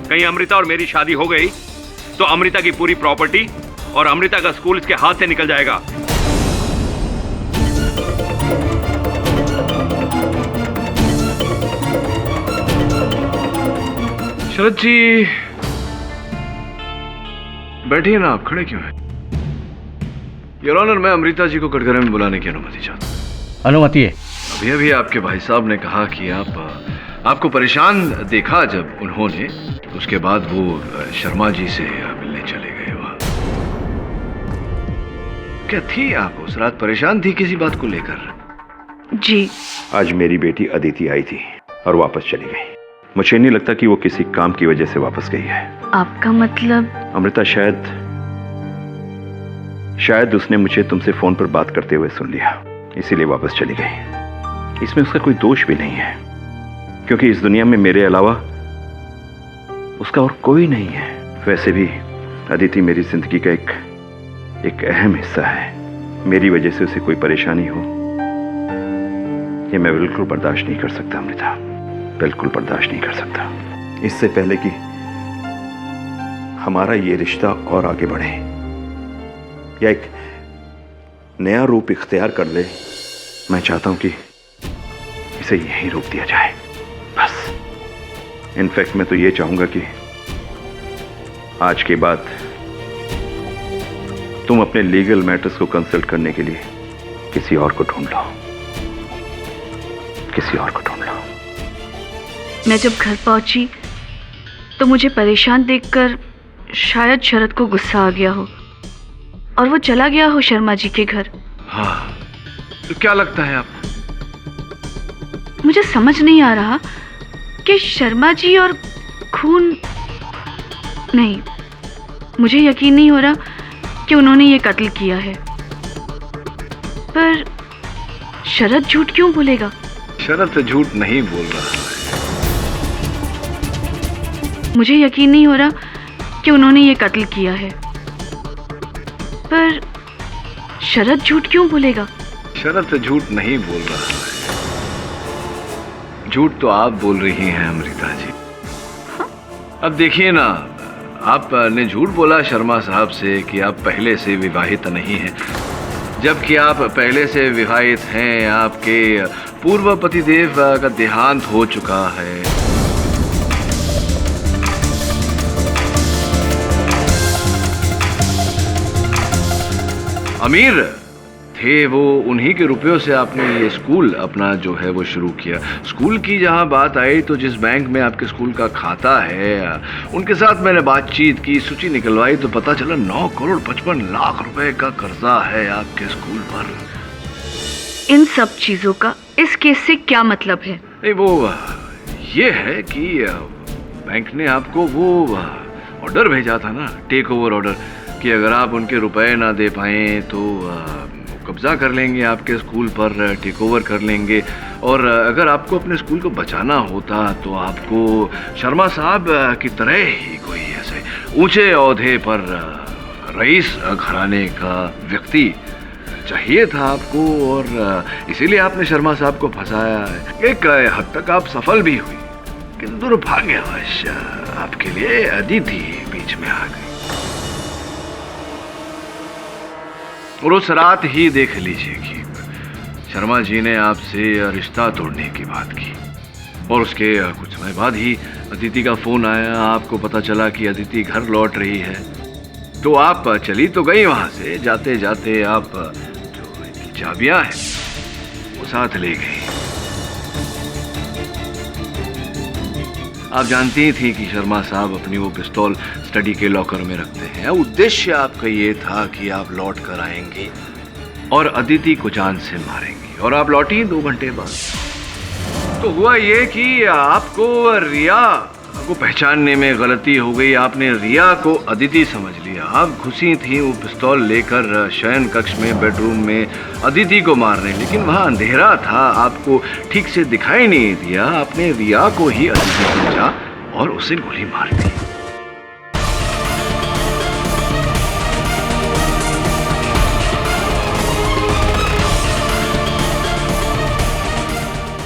कहीं अमृता और मेरी शादी हो गई तो अमृता की पूरी प्रॉपर्टी और अमृता का स्कूल इसके हाथ से निकल जाएगा। शरद जी, बैठिए ना, आप खड़े क्यों हैं? योर ऑनर, मैं अमृता जी को कटघरे में बुलाने की अनुमति चाहता हूं। अनुमति है। अभी अभी आपके भाई साहब ने कहा कि आपको परेशान देखा जब उन्होंने, उसके बाद वो शर्मा जी से मिलने चले गए। वहां क्या थी आप उस रात? परेशान थी किसी बात को लेकर? जी। आज मेरी बेटी अदिति आई थी और वापस चली गई। मुझे नहीं लगता कि वो किसी काम की वजह से वापस गई है। आपका मतलब? अमृता, शायद उसने मुझे तुमसे फोन पर बात करते हुए सुन लिया, इसीलिए वापस चली गई। इसमें उसका कोई दोष भी नहीं है, क्योंकि इस दुनिया में मेरे अलावा उसका और कोई नहीं है। वैसे भी अदिति मेरी जिंदगी का एक अहम हिस्सा है। मेरी वजह से उसे कोई परेशानी हो, ये मैं बिल्कुल बर्दाश्त नहीं कर सकता अमृता, बिल्कुल बर्दाश्त नहीं कर सकता। इससे पहले कि हमारा ये रिश्ता और आगे बढ़े या एक नया रूप इख्तियार कर ले, मैं चाहता हूं कि इसे यहीं रोक दिया जाए, बस। इनफैक्ट मैं तो ये चाहूंगा कि आज के बाद तुम अपने लीगल मैटर्स को कंसल्ट करने के लिए किसी और को ढूंढ लो, किसी और को ढूंढ लो। मैं जब घर पहुंची तो मुझे परेशान देखकर शायद शरद को गुस्सा आ गया हो और वो चला गया हो शर्मा जी के घर। हाँ, तो क्या लगता है आपको? मुझे समझ नहीं आ रहा कि शर्मा जी और खून नहीं, मुझे यकीन नहीं हो रहा कि उन्होंने ये कत्ल किया है। पर शरद झूठ क्यों बोलेगा? शरद झूठ नहीं बोल रहा है। मुझे यकीन नहीं हो रहा कि उन्होंने ये कत्ल किया है। पर शरद झूठ क्यों बोलेगा? शरद झूठ नहीं बोल रहा है। झूठ तो आप बोल रही हैं अमृता जी। हाँ? अब देखिए ना, आपने झूठ बोला शर्मा साहब से कि आप पहले से विवाहित नहीं हैं, जबकि आप पहले से विवाहित हैं। आपके पूर्व पतिदेव का देहांत हो चुका है। अमीर थे वो उन्हीं के रुपयों से आपने ये स्कूल अपना जो है वो शुरू किया। स्कूल की जहाँ बात आई तो जिस बैंक में आपके स्कूल का खाता है उनके साथ मैंने बातचीत की, सूची निकलवाई तो पता चला 9 करोड़ 55 लाख रुपए का कर्जा है आपके स्कूल पर। इन सब चीजों का इस केस से क्या मतलब है? नहीं, वो ये है कि बैंक ने आपको वो ऑर्डर भेजा था ना, टेक ओवर ऑर्डर, कि अगर आप उनके रुपए ना दे पाए तो कब्जा कर लेंगे आपके स्कूल पर, टेक ओवर कर लेंगे। और अगर आपको अपने स्कूल को बचाना होता तो आपको शर्मा साहब की तरह ही कोई ऐसे ऊंचे ओहदे पर रईस घराने का व्यक्ति चाहिए था आपको, और इसीलिए आपने शर्मा साहब को फंसाया। एक हद तक आप सफल भी हुई, लेकिन दुर्भाग्यवश आपके लिए अदिति बीच में आ गई। और उस रात ही देख लीजिए कि शर्मा जी ने आपसे रिश्ता तोड़ने की बात की, और उसके कुछ समय बाद ही अदिति का फोन आया। आपको पता चला कि अदिति घर लौट रही है, तो आप चली तो गई वहां से, जाते जाते आप जो चाबियां हैं वो साथ ले गई। आप जानती थी कि शर्मा साहब अपनी वो पिस्तौल स्टडी के लॉकर में रखते हैं। उद्देश्य आपका ये था कि आप लौट कर आएंगे और अदिति को जान से मारेंगे, और आप लौटी 2 घंटे बाद। तो हुआ ये कि आपको रिया को पहचानने में गलती हो गई। आपने रिया को अदिति समझ लिया। आप घुसी थी वो पिस्तौल लेकर शयन कक्ष में, बेडरूम में अदिति को मारने, लेकिन वहां अंधेरा था, आपको ठीक से दिखाई नहीं दिया। आपने रिया को ही अदिति समझा और उसे गोली मार दी।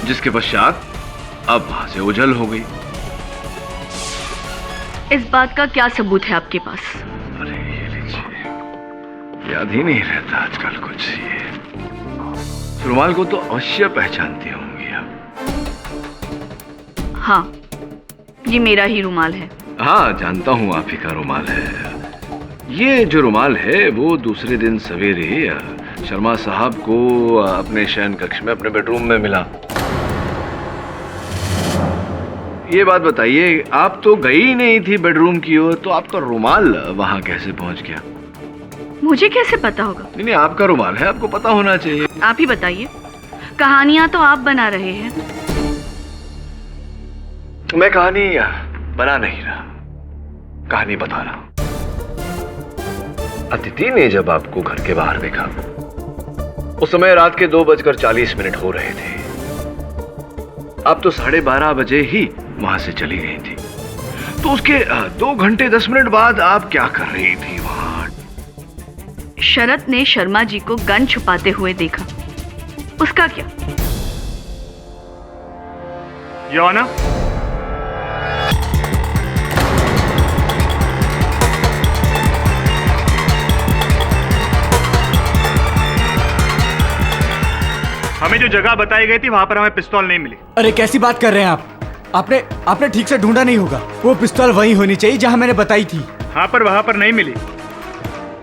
जिसके पश्चात अब वहां से ओझल हो गई। इस बात का क्या सबूत है आपके पास? अरे ये लीजिए, याद ही नहीं रहता आजकल कुछ। ये रुमाल को तो अवश्य पहचानती होंगी आप। हाँ, ये मेरा ही रुमाल है। हाँ, जानता हूँ आप ही का रुमाल है। ये जो रुमाल है वो दूसरे दिन सवेरे शर्मा साहब को अपने शयन कक्ष में, अपने बेडरूम में मिला। ये बात बताइए, आप तो गई नहीं थी बेडरूम की ओर, तो आपका रुमाल वहां कैसे पहुंच गया? मुझे कैसे पता होगा? नहीं, आपका रुमाल है, आपको पता होना चाहिए। आप ही बताइए, कहानियां तो आप बना रहे हैं। मैं कहानी बना नहीं रहा, कहानी बता रहा। अदिति ने जब आपको घर के बाहर देखा, उस समय रात के 2:40 हो रहे थे। आप तो 12:30 बजे ही वहां से चली गई थी, तो उसके 2 घंटे 10 मिनट बाद आप क्या कर रही थी वहां? शरद ने शर्मा जी को गन छुपाते हुए देखा, उसका क्या? योना, हमें जो जगह बताई गई थी वहां पर हमें पिस्तौल नहीं मिली। अरे कैसी बात कर रहे हैं आप? आपने ठीक से ढूंढा नहीं होगा। वो पिस्तौल वहीं होनी चाहिए जहां मैंने बताई थी। हाँ, पर वहां पर नहीं मिली।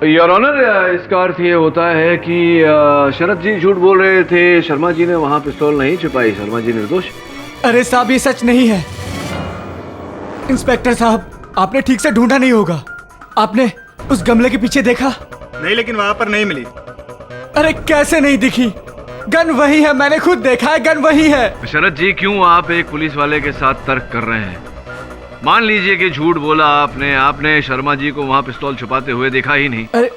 योर ऑनर, इसका अर्थ ये होता है कि शरद जी झूठ बोल रहे थे। शर्मा जी ने वहां पिस्तौल नहीं छुपाई। शर्मा जी निर्दोष। अरे साहब, ये सच नहीं है। इंस्पेक्टर साहब, आपने ठीक से ढूंढा नहीं होगा। आपने उस गमले के पीछे देखा? नहीं, लेकिन वहां पर नहीं मिली। अरे कैसे नहीं दिखी? गन वही है, मैंने खुद देखा है, गन वही है। शरद जी, क्यों आप एक पुलिस वाले के साथ तर्क कर रहे हैं? मान लीजिए कि झूठ बोला आपने शर्मा जी को वहां पिस्तौल छुपाते हुए देखा ही नहीं। अरे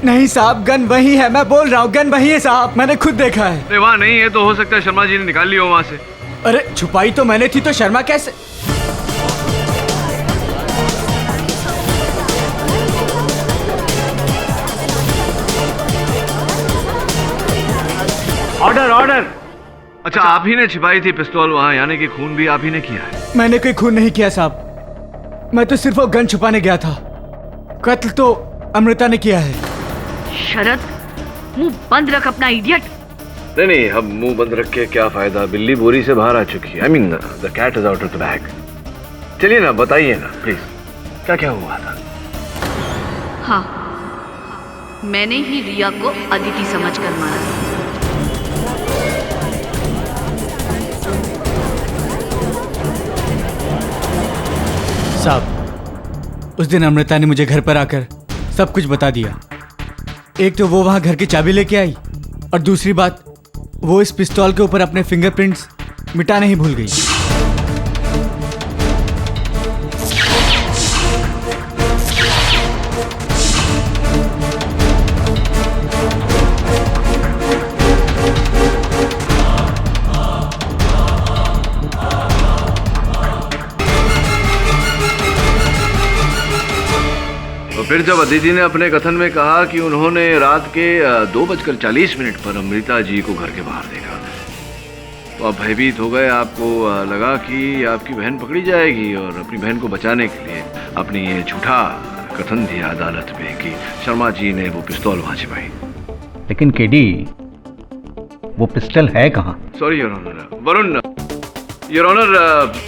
नहीं साहब, गन वही है, मैं बोल रहा हूँ, गन वही है साहब, मैंने खुद देखा है। अरे वहां नहीं है तो हो सकता है शर्मा जी ने निकाल ली हो वहां से। अरे छुपाई तो मैंने थी, तो शर्मा कैसे? Order, order. अच्छा, आप ही ने छिपाई थी पिस्तौल वहां, यानी कि खून भी आप ही ने किया है? मैंने कोई खून नहीं किया साहब, मैं तो सिर्फ वो गन छुपाने गया था। कत्ल तो अमृता ने किया है। शरद, मुंह बंद रख अपना इडियट। नहीं, अब मुंह बंद रख के क्या फायदा? बिल्ली बोरी से बाहर आ चुकी है। I mean, the cat is out of the bag. चलिए ना, बताइए ना प्लीज, क्या क्या हुआ था? हाँ, मैंने ही रिया को अदिति समझकर मारा। साहब, उस दिन अमृता ने मुझे घर पर आकर सब कुछ बता दिया। एक तो वो वहां घर की चाबी लेके आई, और दूसरी बात, वो इस पिस्तौल के ऊपर अपने फिंगरप्रिंट्स मिटाने ही भूल गई। फिर जब अदिति ने अपने कथन में कहा कि उन्होंने रात के 2:40 पर अमृता जी को घर के बाहर देखा, तो आप भयभीत हो गए। आपको लगा कि आपकी बहन पकड़ी जाएगी और अपनी बहन को बचाने के लिए आपने ये झूठा कथन दिया अदालत में कि शर्मा जी ने वो पिस्तौल वहां छिपाई। लेकिन केडी, वो पिस्टल है कहाँ? Sorry your honour, Varun, your honour,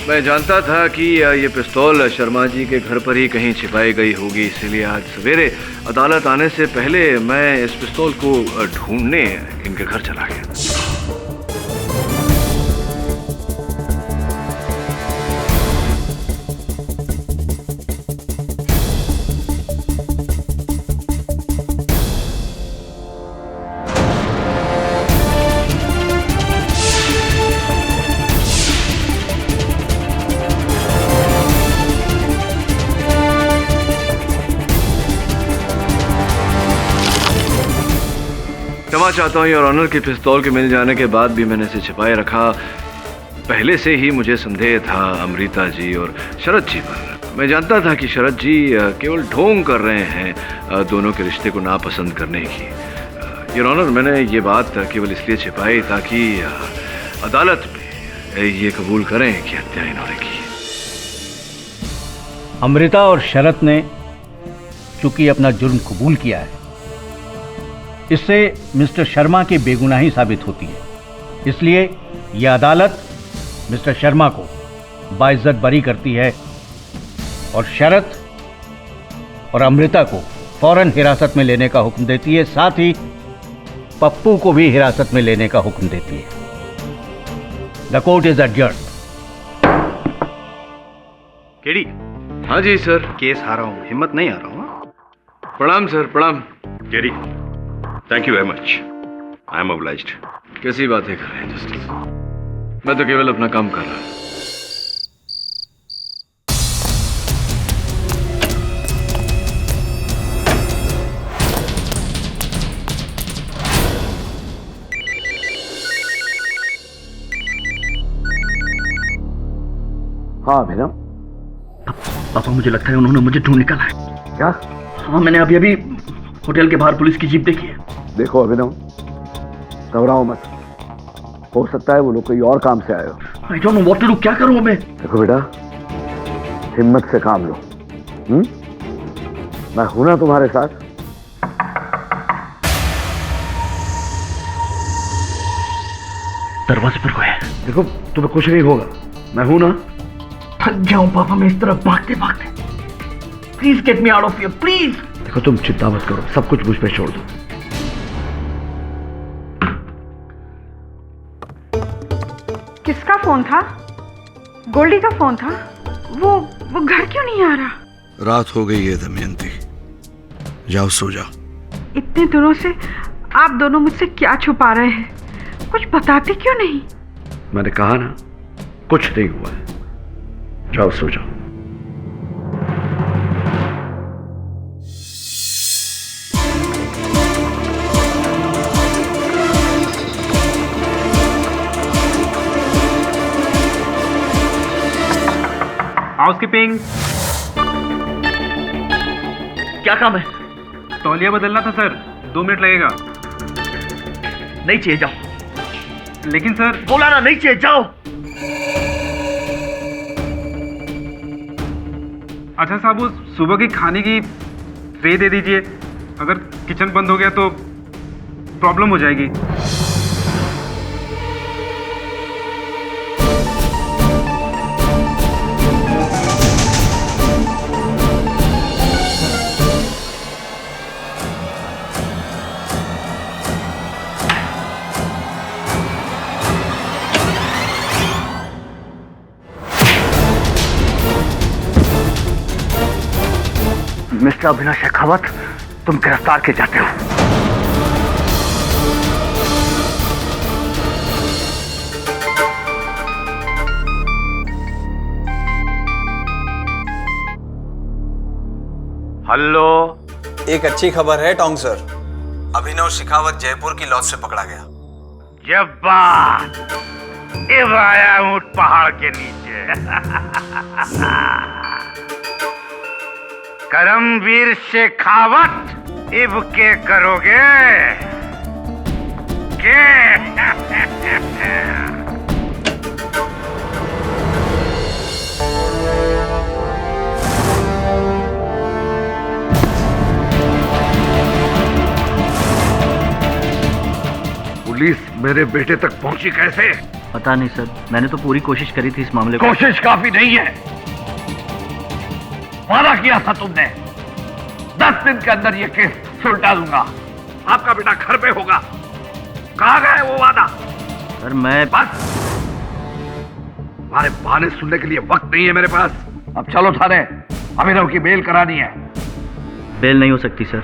मैं जानता था कि ये पिस्तौल शर्मा जी के घर पर ही कहीं छिपाई गई होगी, इसीलिए आज सवेरे अदालत आने से पहले मैं इस पिस्तौल को ढूंढने इनके घर चला गया। क्षमा चाहता हूँ योर ऑनर कि पिस्तौल के मिल जाने के बाद भी मैंने इसे छिपाए रखा। पहले से ही मुझे संदेह था अमृता जी और शरद जी पर। मैं जानता था कि शरद जी केवल ढोंग कर रहे हैं दोनों के रिश्ते को नापसंद करने की। योर ऑनर, मैंने ये बात केवल इसलिए छिपाई ताकि अदालत में ये कबूल करें कि हत्या इन्होंने की। अमृता और शरद ने चूंकि अपना जुर्म कबूल किया है, इससे मिस्टर शर्मा की बेगुनाही साबित होती है। इसलिए यह अदालत मिस्टर शर्मा को बाइज्जत बरी करती है और शरद और अमृता को फौरन हिरासत में लेने का हुक्म देती है। साथ ही पप्पू को भी हिरासत में लेने का हुक्म देती है। The court is adjourned. KD. हाँ जी सर। केस हारा हूँ, हिम्मत नहीं आ रहा हूँ। प्रणाम सर, प्रणाम। KD, thank you very much, I am obliged. कैसी बातें कर रहे हैं जस्टिस, मैं तो केवल अपना काम कर रहा हूं। हाँ अभिनव। पापा, मुझे लगता है उन्होंने मुझे ढूंढ निकाला है। क्या? हाँ, मैंने अभी होटल के बाहर पुलिस की जीप देखी है। देखो अभिनव, घबराओ मत, हो सकता है वो लोग कोई और काम से आए हो। I don't know what to do, क्या करूं मैं? देखो बेटा, हिम्मत से काम लो। मैं हूं ना तुम्हारे साथ। दरवाजे पर कोई है। देखो तुम्हें कुछ नहीं होगा, मैं हूं ना। थक जाऊं पापा मैं इस तरफ भागते भागते। Please get me out of here, please. देखो तुम चिंता मत करो, सब कुछ मुझ पे छोड़ दो। किसका फोन था? गोल्डी का फोन था। वो घर क्यों नहीं आ रहा? रात हो गई है दमयंती, जाओ सो जाओ। इतने दिनों से आप दोनों मुझसे क्या छुपा रहे हैं? कुछ बताते क्यों नहीं? मैंने कहा ना, कुछ नहीं हुआ है, जाओ सो जाओ। हाउसकीपिंग। क्या काम है? तौलिया बदलना था सर, 2 मिनट लगेगा। नहीं चाहिए, जाओ। लेकिन सर। बोला ना, नहीं चाहिए, जाओ। अच्छा साहब, वो सुबह की खाने की ट्रे दे दीजिए। अगर किचन बंद हो गया तो प्रॉब्लम हो जाएगी। मिस्टर अभिनव शेखावत, तुम गिरफ्तार किए जाते हो। हेलो, एक अच्छी खबर है टोंग सर, अभिनव शेखावत जयपुर की लॉज से पकड़ा गया। जब्बार, इब आया ऊंट पहाड़ के नीचे। करमवीर शेखावत, इब के करोगे के? पुलिस मेरे बेटे तक पहुंची कैसे? पता नहीं सर, मैंने तो पूरी कोशिश करी थी इस मामले को। कोशिश काफी नहीं है। वादा किया था तुमने, 10 दिन के अंदर ये केस सुलटा दूंगा, आपका बेटा घर पे होगा। कहाँ गए वो वादा? सर मैं बस तुम्हारे बहाने सुनने के लिए वक्त नहीं है मेरे पास। अब चलो थाने, अभिनव की बेल करानी है। बेल नहीं हो सकती सर।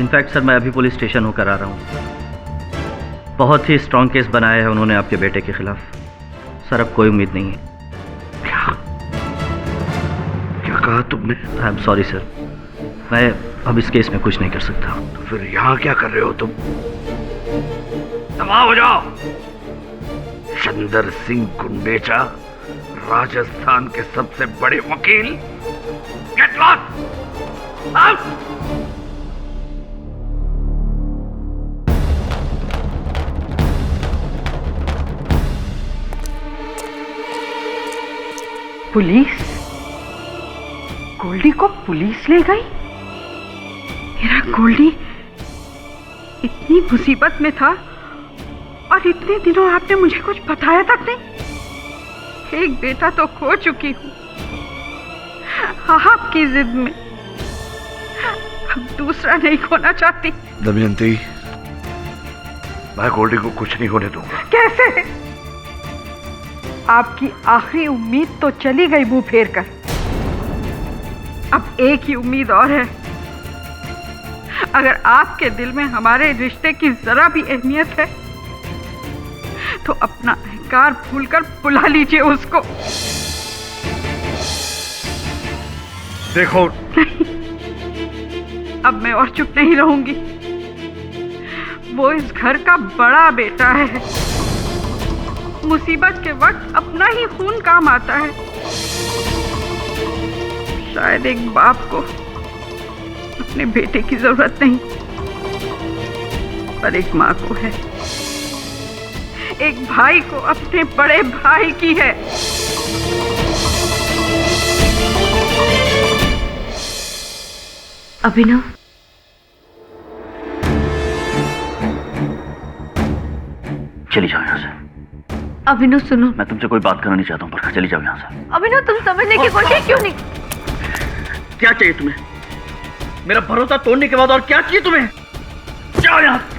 इनफैक्ट सर मैं अभी पुलिस स्टेशन होकर आ रहा हूँ। बहुत ही स्ट्रांग केस बनाया है उन्होंने आपके बेटे के खिलाफ। सर अब कोई उम्मीद नहीं है। क्या कहा तुमने? आई एम सॉरी सर, मैं अब इस केस में कुछ नहीं कर सकता। तो फिर यहाँ क्या कर रहे हो तुम? तबाह हो जाओ। चंदर सिंह गुंडेचा, राजस्थान के सबसे बड़े वकील। Get lost out. Police? Goldie को पुलिस ले गई? मेरा गोल्डी इतनी मुसीबत में था और इतने दिनों आपने मुझे कुछ बताया तक नहीं। एक बेटा तो खो चुकी हूँ आपकी जिद में, अब दूसरा नहीं खोना चाहती। दमयंती, मैं गोल्डी को कुछ नहीं होने दूंगा। कैसे? आपकी आखिरी उम्मीद तो चली गई मुंह फेर कर। अब एक ही उम्मीद और है। अगर आपके दिल में हमारे रिश्ते की जरा भी अहमियत है तो अपना अहंकार भूलकर बुला लीजिए उसको। देखो नहीं, अब मैं और चुप नहीं रहूंगी। वो इस घर का बड़ा बेटा है। मुसीबत के वक्त अपना ही खून काम आता है। शायद एक बाप को अपने बेटे की जरूरत नहीं, पर एक माँ को है। एक भाई को अपने बड़े भाई की है। अभिनव, चली जाओ यहाँ से। अभिनव सुनो, मैं तुमसे कोई बात करना नहीं चाहता हूँ, पर चली जाओ यहाँ से। अभिनव तुम समझने की कोशिश क्यों नहीं? क्या चाहिए तुम्हें? मेरा भरोसा तोड़ने के बाद और क्या चाहिए तुम्हें? जाओ यहाँ से।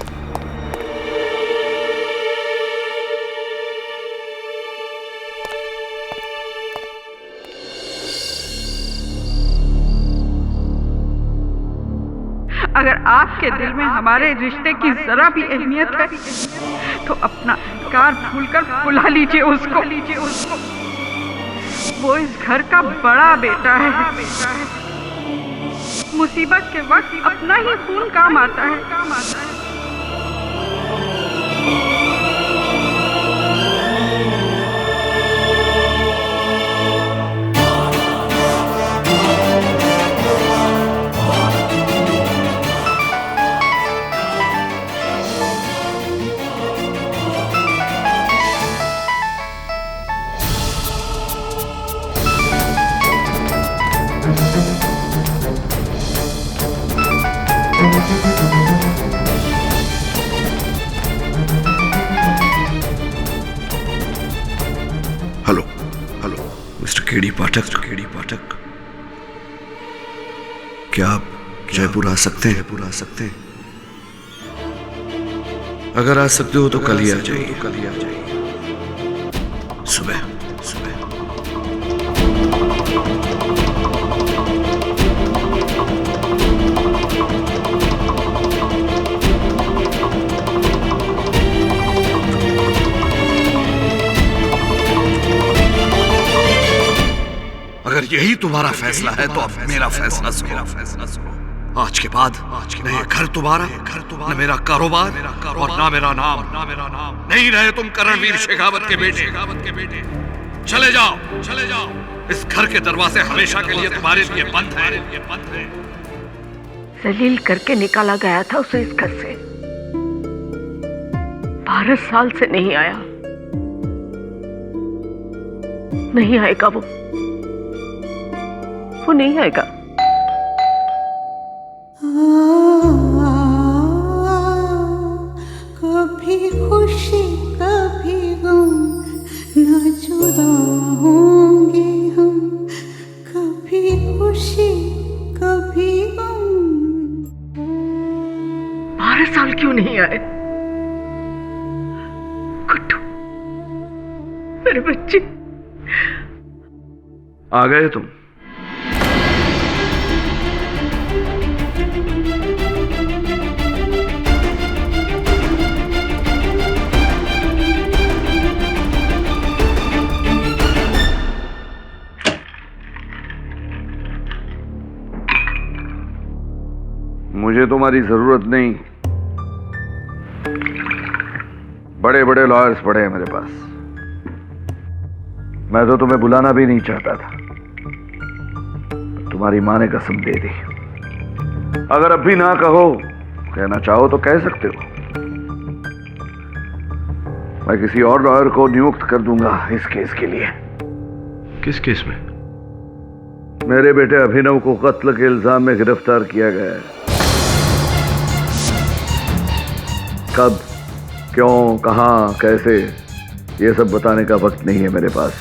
अगर आपके दिल में हमारे रिश्ते की जरा भी अहमियत है तो अपना अहंकार भूलकर बुला लीजिए उसको। वो इस घर का बड़ा बेटा है। मुसीबत के वक्त अपना ही खून काम आता है। हेलो हेलो मिस्टर केडी पाठक, केडी पाठक, क्या आप जयपुर आ सकते हैं? अगर आ सकते हो तो कल ही आ जाइए। सुबह। अगर यही तुम्हारा फैसला है तो अब मेरा फैसला सुनो। आज के बाद न ये घर तुम्हारा, न मेरा कारोबार और ना मेरा नाम। नहीं रहे तुम करणवीर शेखावत के बेटे। चले जाओ। इस घर के दरवाजे हमेशा के लिए तुम्हारे लिए बंद है। जलील करके निकाला गया था उसे इस घर से। 12 साल से नहीं आया। नहीं आएगा वो नहीं आएगा। कभी खुशी कभी गम, न जुदा होंगे हम। कभी खुशी कभी गम। 12 साल क्यों नहीं आए? गुड्डू, मेरे बच्चे। आ गए तुम? मुझे तुम्हारी जरूरत नहीं। बड़े बड़े लॉयर्स पड़े हैं मेरे पास। मैं तो तुम्हें बुलाना भी नहीं चाहता था। तुम्हारी माँ ने कसम दे दी। अगर अब भी ना कहो, कहना चाहो तो कह सकते हो। मैं किसी और लॉयर को नियुक्त कर दूंगा इस केस के लिए। किस केस में? मेरे बेटे अभिनव को कत्ल के इल्जाम में गिरफ्तार किया गया है। कब, क्यों, कहां, कैसे, ये सब बताने का वक्त नहीं है मेरे पास।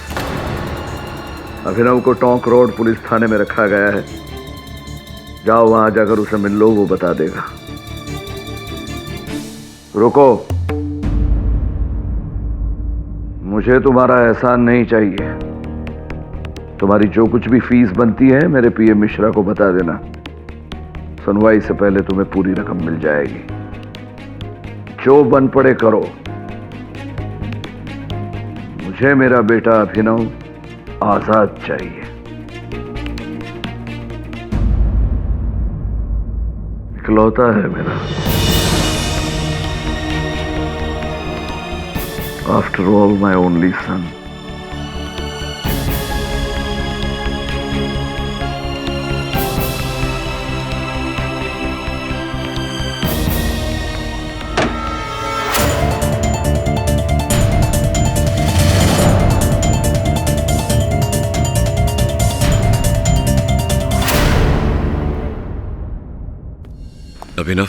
अभिनव को टोंक रोड पुलिस थाने में रखा गया है। जाओ वहां जाकर उसे मिल लो, वो बता देगा। रुको, मुझे तुम्हारा एहसान नहीं चाहिए। तुम्हारी जो कुछ भी फीस बनती है मेरे पीए मिश्रा को बता देना। सुनवाई से पहले तुम्हें पूरी रकम मिल जाएगी। जो बन पड़े करो। मुझे मेरा बेटा अभिनव आजाद चाहिए। इकलौता है मेरा। After all my only son. Abhinav,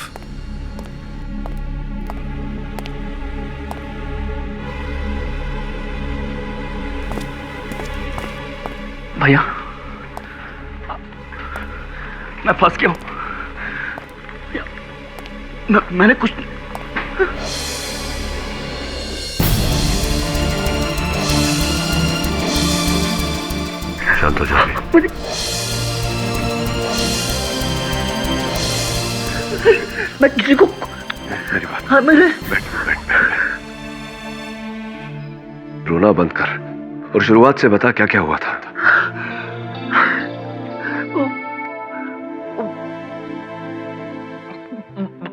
भैया मैं फंस गया हूं। मैंने कुछ शांत हो जाओ। मैं किसी को मेरी बात। हाँ मेरे बैठ। रोना बंद कर और शुरुआत से बता क्या क्या हुआ था।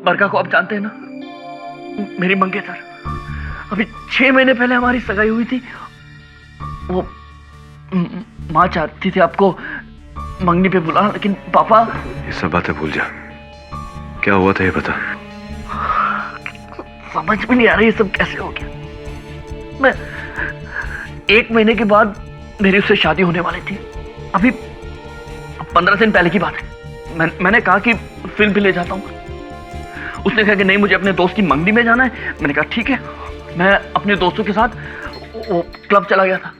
बरका को आप जानते हैं ना, मेरी मंगेतर। अभी 6 महीने पहले हमारी सगाई हुई थी। वो माँ चाहती थी आपको मंगनी पे बुलाना, लेकिन पापा। ये सब बातें भूल जा। क्या हुआ था ये बता। समझ में नहीं आ रहा ये सब कैसे हो गया। मैं 1 महीने के बाद मेरी उससे शादी होने वाली थी। अभी 15 दिन पहले की बात है। मैंने कहा कि फिल्म भी ले जाता हूँ। उसने कहा कि नहीं, मुझे अपने दोस्त की मंगनी में जाना है। मैंने कहा ठीक है। मैं अपने दोस्तों के साथ वो क्लब चला गया था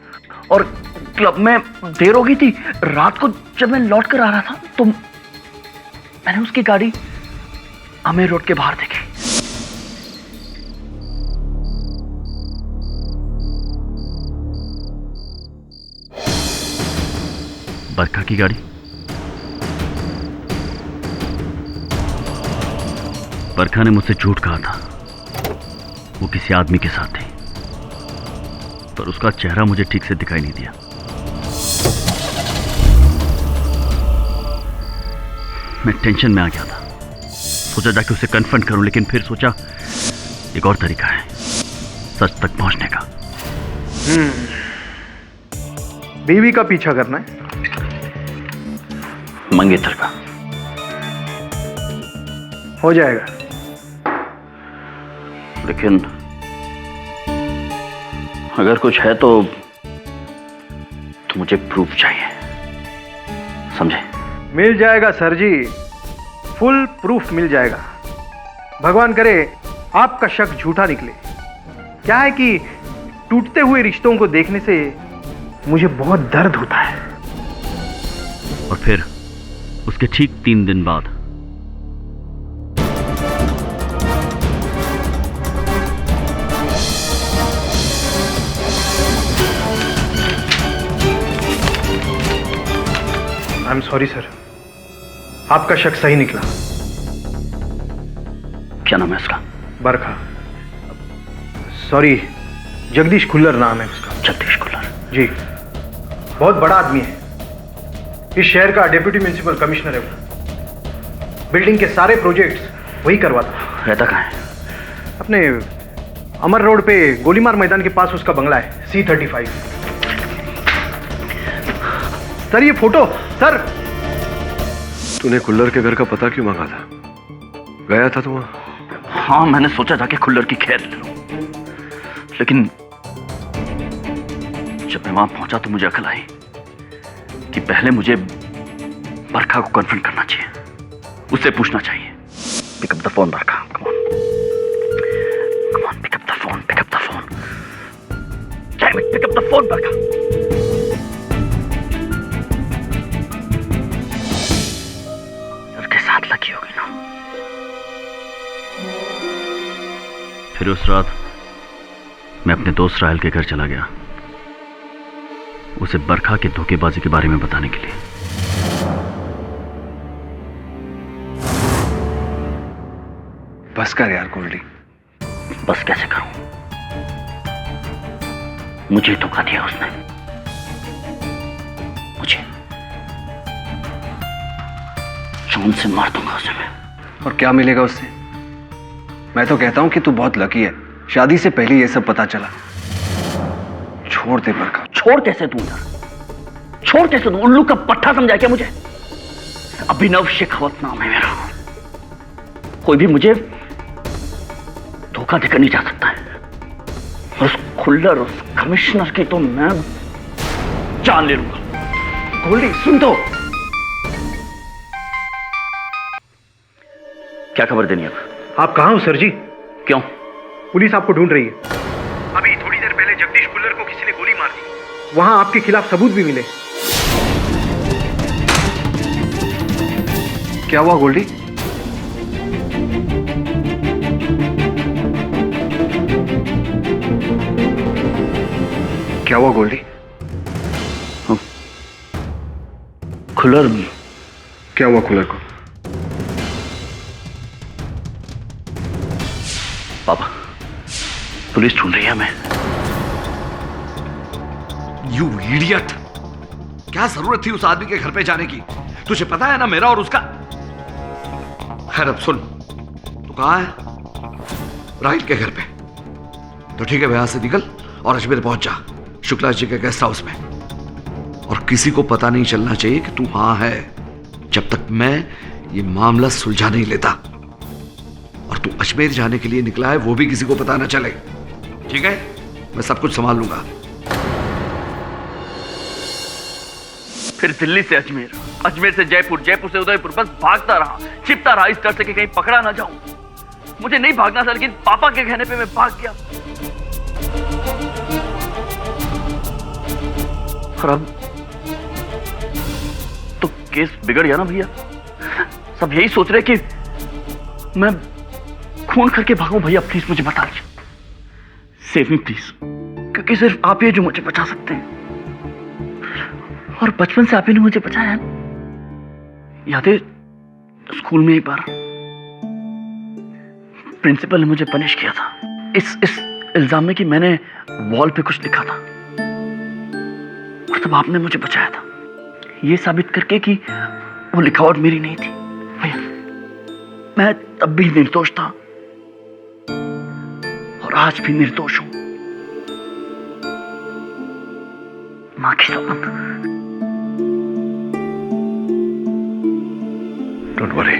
और क्लब में देर हो गई थी। रात को जब मैं लौट कर आ रहा था तो मैंने उसकी गाड़ी आमेर रोड के बाहर देखी। बरखा की गाड़ी? बरखा ने मुझसे झूठ कहा था, वो किसी आदमी के साथ थी, पर उसका चेहरा मुझे ठीक से दिखाई नहीं दिया। मैं टेंशन में आ गया था, सोचा जाके उसे कन्फ्रंट करूं, लेकिन फिर सोचा एक और तरीका है सच तक पहुंचने का। बीवी का पीछा करना है? मंगेतर का। हो जाएगा, लेकिन अगर कुछ है तो मुझे प्रूफ चाहिए, समझे? मिल जाएगा सर जी, फुल प्रूफ मिल जाएगा। भगवान करे आपका शक झूठा निकले। क्या है कि टूटते हुए रिश्तों को देखने से मुझे बहुत दर्द होता है। और फिर उसके ठीक 3 दिन बाद आई एम सॉरी सर, आपका शक सही निकला। क्या नाम है उसका? बरखा। सॉरी, जगदीश खुल्लर नाम है उसका। जगदीश खुल्लर? जी, बहुत बड़ा आदमी है। इस शहर का डिप्टी म्युनिसिपल कमिश्नर है वो। बिल्डिंग के सारे प्रोजेक्ट्स वही करवाता। रहता कहाँ है? अपने अमर रोड पे गोलीमार मैदान के पास उसका बंगला है, C35। सर ये फोटो। सर, तूने खुल्लर के घर का पता क्यों मांगा था? गया था तू वहां? हाँ, मैंने सोचा जाके खुल्लर की खैर ले लूं, लेकिन जब मैं वहां पहुंचा तो मुझे अकल आई कि पहले मुझे बरखा को कन्फ्रंट करना चाहिए, उससे पूछना चाहिए। Pick up the phone Barkha, come on, pick up the phone, pick up the phone, damn it, pick up the phone Barkha. साथ लगी होगी ना। फिर उस रात मैं अपने दोस्त राहल के घर चला गया, उसे बरखा के धोखेबाजी के बारे में बताने के लिए। बस कर यार गोल्डी। बस कैसे करूं? मुझे धोखा दिया उसने, मुझे। जान से मार दूंगा उसे मैं। और क्या मिलेगा उससे? मैं तो कहता हूं कि तू बहुत लकी है, शादी से पहले ये सब पता चला। छोड़ दे बरखा। छोड़ कैसे दूं यार? छोड़ कैसे दूं? उल्लू का पट्टा समझा क्या मुझे? अभिनव शेखावत नाम है मेरा। कोई भी मुझे धोखा देकर नहीं जा सकता है। उस खुल्लर, उस कमिश्नर की तो मैं जान ले लूंगा। गोल्डी सुन तो। क्या खबर देनी है? आप कहां हो सर जी? क्यों? पुलिस आपको ढूंढ रही है। अभी थोड़ी देर पहले जगदीश खुल्लर को किसी ने गोली मार दी। वहां आपके खिलाफ सबूत भी मिले। क्या हुआ गोल्डी? क्या हुआ गोल्डी? खुल्लर। क्या हुआ खुल्लर को? पापा, पुलिस ढूंढ रही है हमें। You idiot! क्या जरूरत थी उस आदमी के घर पे जाने की? तुझे पता है ना मेरा और उसका। खैर अब सुन, तू कहां है? राहिल के घर पे। तो ठीक है, यहां से निकल और अजमेर पहुंच जा, शुक्ला जी के गेस्ट हाउस में। और किसी को पता नहीं चलना चाहिए कि तू वहां है, जब तक मैं ये मामला सुलझा नहीं लेता। और तू अजमेर जाने के लिए निकला है, वो भी किसी को पता ना चले, ठीक है? मैं सब कुछ संभाल लूंगा। फिर दिल्ली से अजमेर, अजमेर से जयपुर, जयपुर से उदयपुर, बस भागता रहा, छिपता रहा, इस डर से कि कहीं पकड़ा ना जाऊं। मुझे नहीं भागना था, लेकिन पापा के कहने पे मैं भाग गया। और अब तो केस बिगड़ गया ना भैया। सब यही सोच रहे कि मैं खून करके भागूं। भैया प्लीज मुझे बता दीजिए, सेव मी प्लीज, क्योंकि सिर्फ आप ही जो मुझे बचा सकते हैं। और बचपन से आप ही ने मुझे बचाया है। याद है स्कूल में एक बार प्रिंसिपल ने मुझे पनिश किया था इस इल्जाम में कि मैंने वॉल पे कुछ लिखा था, और तब आपने मुझे बचाया था ये साबित करके कि वो लिखावट मेरी नहीं थी। भैया मैं तब भी निर्दोष था और आज भी निर्दोष हूं। मां की सौगंध। डोंट वरी,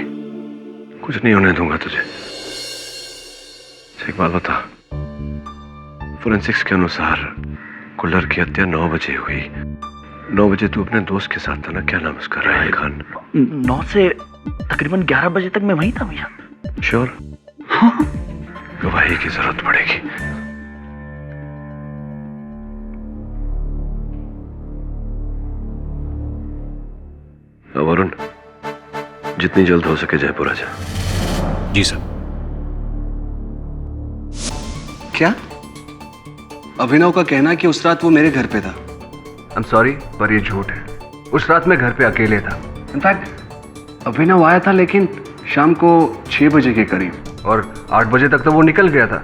कुछ नहीं होने दूंगा तुझे। एक बात बता, फोरेंसिक्स के अनुसार कुल्लर की हत्या 9 बजे हुई। 9 बजे तू अपने दोस्त के साथ था ना? क्या नाम उसका? राहिल खान। 9 से तकरीबन 11 बजे तक मैं वहीं था भैया। श्योर? हाँ। गवाही की जरूरत पड़ेगी। अब अरुण, जितनी जल्द हो सके जयपुर आजा। जी सर। क्या? अभिनव का कहना है कि उस रात वो मेरे घर पे था। I'm sorry, पर ये झूठ है। उस रात मैं घर पे अकेले था। इनफैक्ट अभिनव आया था, लेकिन शाम को 6 बजे के करीब, और 8 बजे तक तो वो निकल गया था।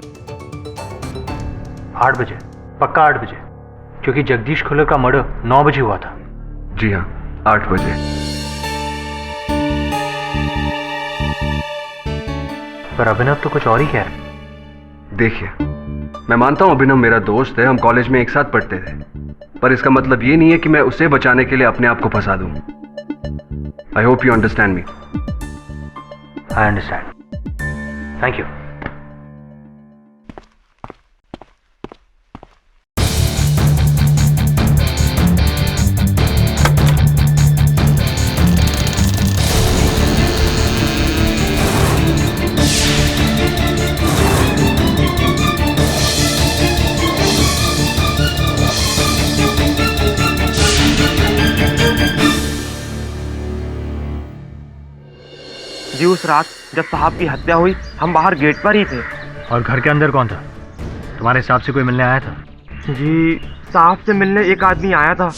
8 बजे? पक्का 8 बजे? क्योंकि जगदीश खुल्लर का मर्डर 9 बजे हुआ था। जी हाँ, 8 बजे। पर अभिनव तो कुछ और ही कह रहा है। देखिए, मैं मानता हूं अभिनव मेरा दोस्त है, हम कॉलेज में एक साथ पढ़ते थे, पर इसका मतलब ये नहीं है कि मैं उसे बचाने के लिए अपने आप को फंसा दूं। I hope you understand me. I understand. Thank you. जी उस रात जब साहब की हत्या हुई हम बाहर गेट पर ही थे। और घर के अंदर कौन था? तुम्हारे हिसाब से कोई मिलने आया था? जी साहब से मिलने एक आदमी आया था।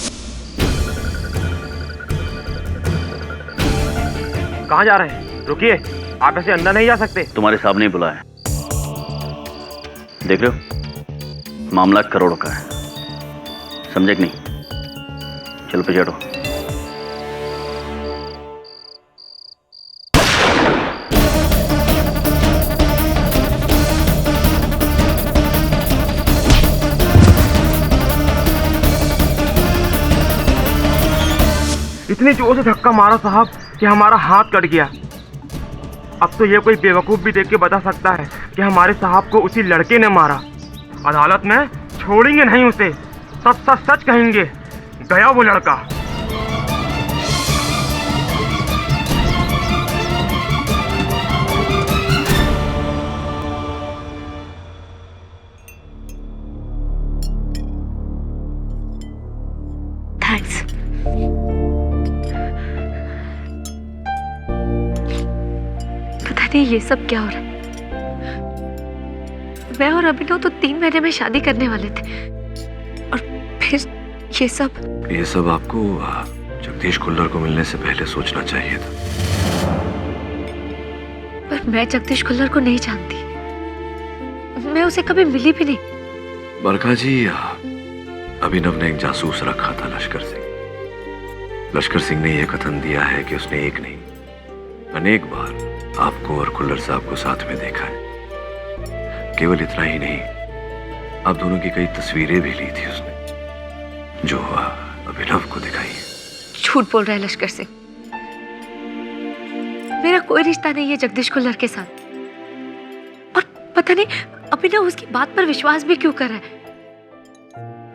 कहाँ जा रहे हैं? रुकिए, आप ऐसे अंदर नहीं जा सकते। तुम्हारे सामने ही बुलाया। देख रहे हो, मामला करोड़ों का है, समझे कि नहीं? चलो पे चढ़ो। इतनी जोर से धक्का मारा साहब कि हमारा हाथ कट गया। अब तो ये कोई बेवकूफ भी देख के बता सकता है कि हमारे साहब को उसी लड़के ने मारा। अदालत में छोड़ेंगे नहीं उसे, सच सच सच कहेंगे, गया वो लड़का। थैंक्स। पता नहीं ये सब क्या हो रहा है। मैं और अभिनव तो 3 महीने में शादी करने वाले थे, और फिर ये सब आपको जगदीश खुल्लर को मिलने से पहले सोचना चाहिए था। पर मैं जगदीश खुल्लर को नहीं जानती, मैं उसे कभी मिली भी नहीं। बरखा जी, अभिनव ने एक जासूस रखा था, लश्कर सिंह। लश्कर सिंह ने यह कथन दिया है कि उसने एक नहीं अनेक बार आपको और खुल्लर साहब को साथ में देखा है। केवल इतना ही नहीं, आप दोनों की कई तस्वीरें भी ली थी उसने, जो अभिनव को दिखाई। झूठ बोल रहा है लश्कर सिंह। मेरा कोई रिश्ता नहीं है जगदीश खुल्लर के साथ, और पता नहीं अभिनव उसकी बात पर विश्वास भी क्यों कर रहा है।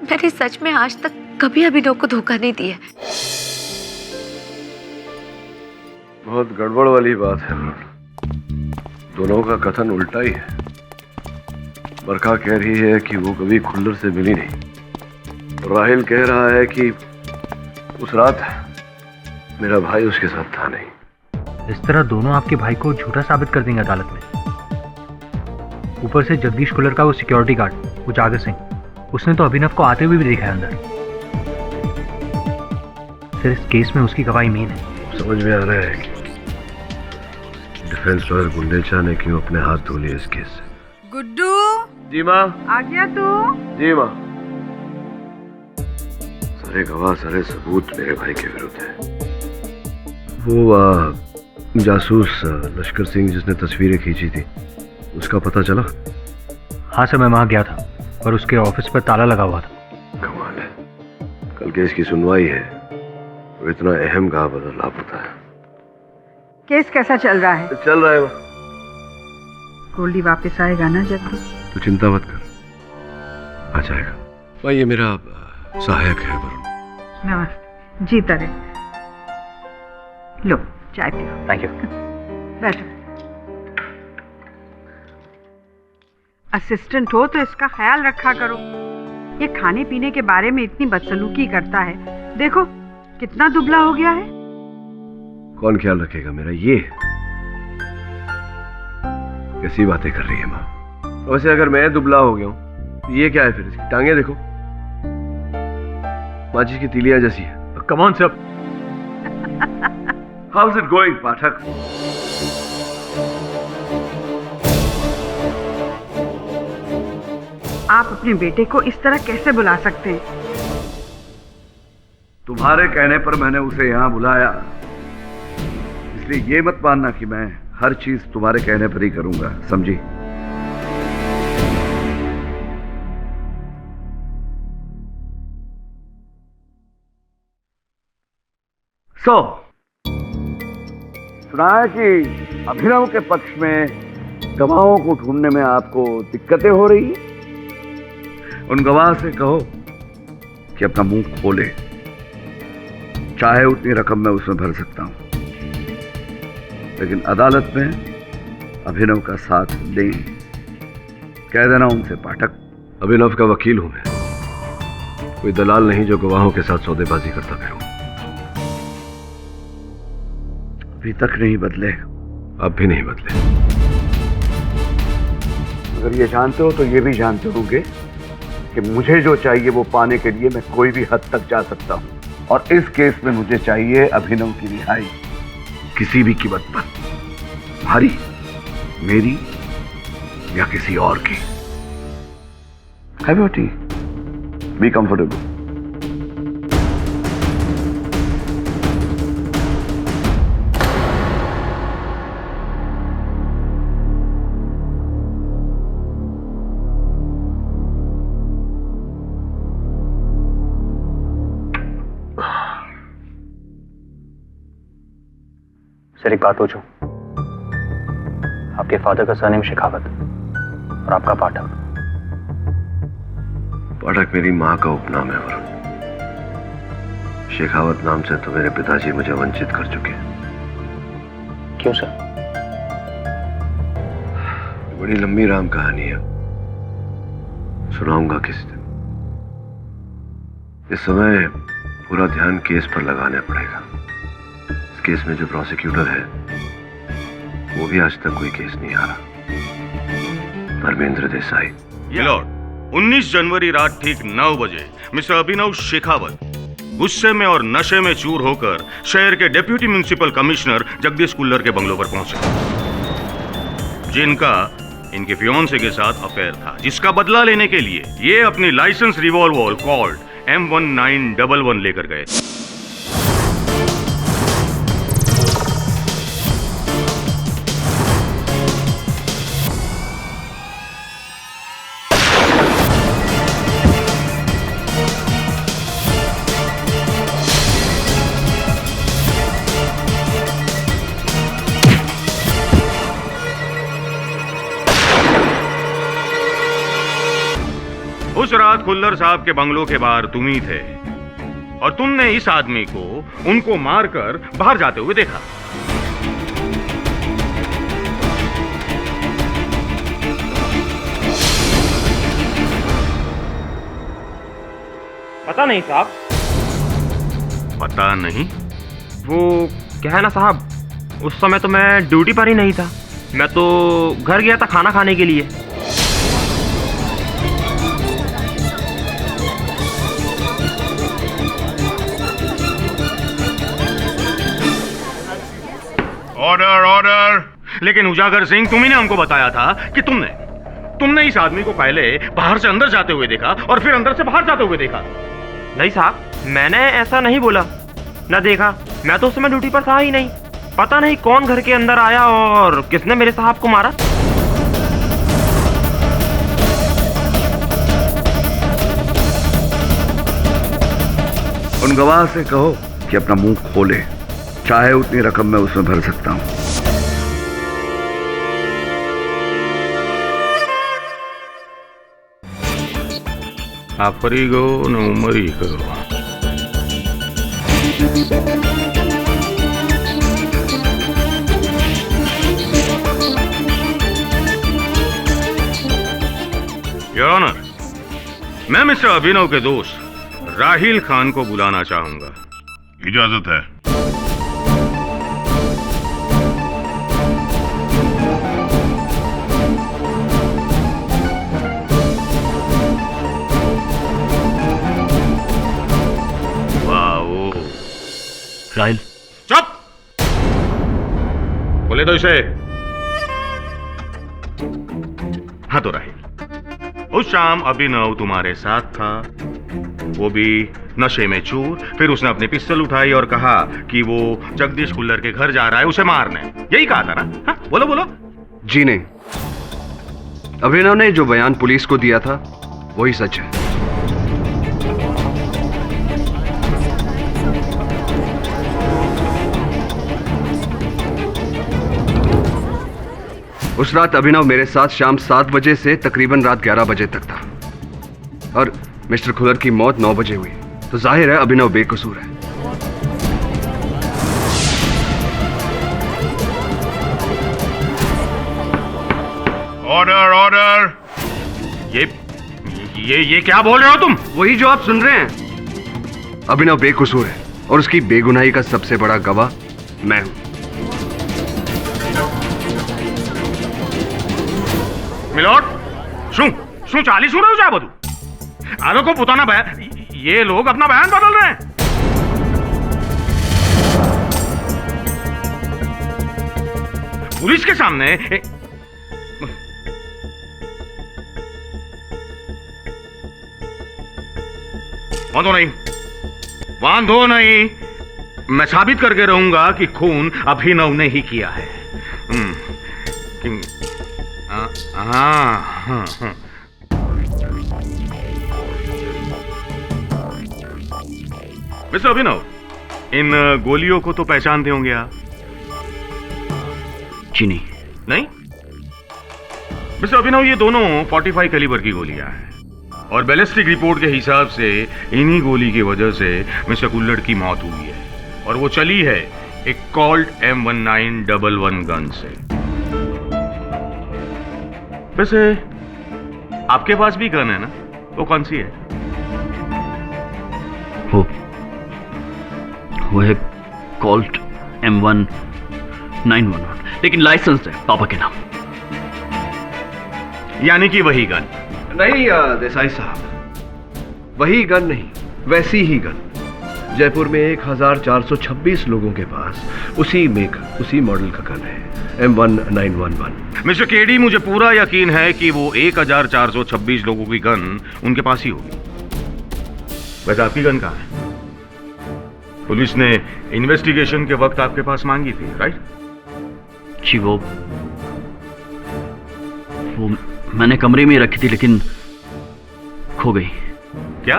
मैंने सच में आज तक कभी अभिनव को धोखा नहीं दिया। बहुत गड़बड़ वाली बात है। दोनों का कथन उल्टा ही है। बरखा कह रही है कि वो कभी खुल्लर से मिली नहीं। राहिल कह रहा है कि उस रात मेरा भाई उसके साथ था नहीं। इस तरह दोनों आपके भाई को झूठा साबित कर देंगे अदालत में। ऊपर से जगदीश खुल्लर का वो सिक्योरिटी गार्ड उजागर सिंह, उसने तो अभिनव को आते हुए भी देखा है अंदर। सर इस केस में उसकी गवाही मेन है। समझ में आ रहा है कि डिफेंस लॉयर गुंडेचा ने क्यों अपने हाथ धो लिए इस केस से। गुड्डू जी माँ। आ गया तू? जी माँ। सारे गवाह सारे सबूत मेरे भाई के विरुद्ध है। वो जासूस लश्कर सिंह जिसने तस्वीरें खींची थी, उसका पता चला? हाँ सर, मैं वहाँ गया था पर उसके ऑफिस पर ताला लगा हुआ था। कमाल है, कल केस की सुनवाई है, वो इतना अहम कहाँ बदलाव होता है। केस कैसा चल रहा है? चल रहा है। गोल्डी वापस आएगा ना जल्दी? तू चिंता मत कर, आ जाएगा। भाई ये मेरा सहायक है वरुण। नमस्ते। जीता रहे। लो चाय पियो। Thank you. बैठो। असिस्टेंट हो तो इसका ख्याल रखा करो। ये खाने पीने के बारे में इतनी बदसलूकी करता है, देखो कितना दुबला हो गया है। कौन ख्याल रखेगा मेरा? ये कैसी बातें कर रही है माँ? वैसे अगर मैं दुबला हो गया हूँ तो ये क्या है फिर? इसकी टांगे देखो, माचिस की तीलियां जैसी है। Come on sir. How is it going Pathak? आप अपने बेटे को इस तरह कैसे बुला सकते हैं? तुम्हारे कहने पर मैंने उसे यहाँ बुलाया, इसलिए ये मत मानना कि मैं हर चीज तुम्हारे कहने पर ही करूंगा, समझी? सुना है कि अभिनव के पक्ष में गवाहों को ढूंढने में आपको दिक्कतें हो रही है। उन गवाह से कहो कि अपना मुंह खोले, चाहे उतनी रकम मैं उसमें भर सकता हूं, लेकिन अदालत में अभिनव का साथ दें। कह देना उनसे पाठक, अभिनव का वकील हूं मैं, कोई दलाल नहीं जो गवाहों के साथ सौदेबाजी करता फिरूं। अभी तक नहीं बदले, अब भी नहीं बदले। अगर ये जानते हो तो ये भी जानते होंगे कि मुझे जो चाहिए वो पाने के लिए मैं कोई भी हद तक जा सकता हूं, और इस केस में मुझे चाहिए अभिनव की रिहाई, किसी भी कीमत पर, हमारी, मेरी या किसी और की। Have your T, be comfortable. Sir एक बात पूछूं? आपके फादर का सरनेम शेखावत और आपका पाठक। पाठक मेरी मां का उपनाम है वरुण। शेखावत नाम से तो मेरे पिताजी मुझे वंचित कर चुके हैं। क्यों सर? बड़ी लंबी राम कहानी है, सुनाऊंगा किस दिन। इस समय पूरा ध्यान केस पर लगाना पड़ेगा। इस केस में जो प्रोसिक्यूटर है वो भी आज तक कोई केस नहीं आ रहा, धर्मेंद्र देसाई। लॉर्ड, 19 जनवरी रात ठीक 9 बजे मिस्टर अभिनव शेखावत गुस्से में और नशे में चूर होकर शहर के deputy municipal commissioner Jagdish Kullar के बंगलों पर पहुंचे, जिनका इनके फियांसे के साथ अफेयर था, जिसका बदला लेने के लिए ये अपनी लाइसेंस रिवॉल्वर कॉल्ड M1911 लेकर गए। उस रात खुल्लर साहब के बंगलों के बाहर तुम ही थे और तुमने इस आदमी को उनको मारकर बाहर जाते हुए देखा। पता नहीं साहब। पता नहीं? वो क्या है ना साहब, उस समय तो मैं ड्यूटी पर ही नहीं था, मैं तो घर गया था खाना खाने के लिए। Order order. लेकिन उजागर सिंह, तुम ही ने हमको बताया था कि तुमने इस आदमी को पहले बाहर से अंदर जाते हुए देखा और फिर अंदर से बाहर जाते हुए देखा। नहीं साहब, मैंने ऐसा नहीं बोला, न देखा। मैं तो उस समय ड्यूटी पर था ही नहीं। पता नहीं कौन घर के अंदर आया और किसने मेरे साहब को मारा। उन गवाह से कहो कि अपना मुंह खोले, चाहे उतनी रकम मैं उसमें भर सकता हूं। आफरी गो न उमरी करो। योर ऑनर, मैं मिस्टर अभिनव के दोस्त राहिल खान को बुलाना चाहूंगा। इजाजत है। राहिल, चुप! बोले तो इसे। हाँ तो राहिल, उस शाम अभिनव तुम्हारे साथ था, वो भी नशे में चूर। फिर उसने अपनी पिस्टल उठाई और कहा कि वो जगदीश खुल्लर के घर जा रहा है उसे मारने। यही कहा था ना? हाँ, बोलो बोलो। जी नहीं, अभिनव ने जो बयान पुलिस को दिया था वही सच है। उस रात अभिनव मेरे साथ शाम 7 बजे से तकरीबन रात 11 बजे तक था और मिस्टर खुल्लर की मौत 9 बजे हुई, तो जाहिर है अभिनव बेकसूर है। Order order. ये क्या बोल रहे हो तुम? वही जो आप सुन रहे हैं। अभिनव बेकसूर है और उसकी बेगुनाही का सबसे बड़ा गवाह मैं हूं। मिलोट, શું ચાલી શું રહ્યું છે આ બધું? આ લોકો પોતાના બયાન, ये लोग अपना बयान बदल रहे हैं। पुलिस के सामने वांधो नहीं, मैं साबित करके रहूंगा कि खून अभिनव ने ही किया है। हाँ। मिस्टर अभिनव, इन गोलियों को तो पहचानते होंगे आप? जी नहीं। नहीं? मिस्टर अभिनव, ये दोनों 45 कैलिबर की गोलियां हैं और बैलिस्टिक रिपोर्ट के हिसाब से इन्हीं गोली की वजह से मिस्टर खुल्लर की मौत हुई है और वो चली है एक कॉल्ट M1911 गन से। वैसे आपके पास भी गन है ना? वो कौन सी है? वो है कॉल्ट M1911, लेकिन लाइसेंस है पापा के नाम। यानी कि वही गन? नहीं देसाई साहब, वही गन नहीं, वैसी ही गन। जयपुर में 1426 लोगों के पास उसी मेक, उसी मॉडल का गन है, M1911। मिस्टर केडी, मुझे पूरा यकीन है कि वो 1426 लोगों की गन उनके पास ही होगी। वैसे आपकी गन कहाँ है? पुलिस ने इन्वेस्टिगेशन के वक्त आपके पास मांगी थी, राइट? जी, वो मैंने कमरे में रखी थी, लेकिन खो गई। क्या?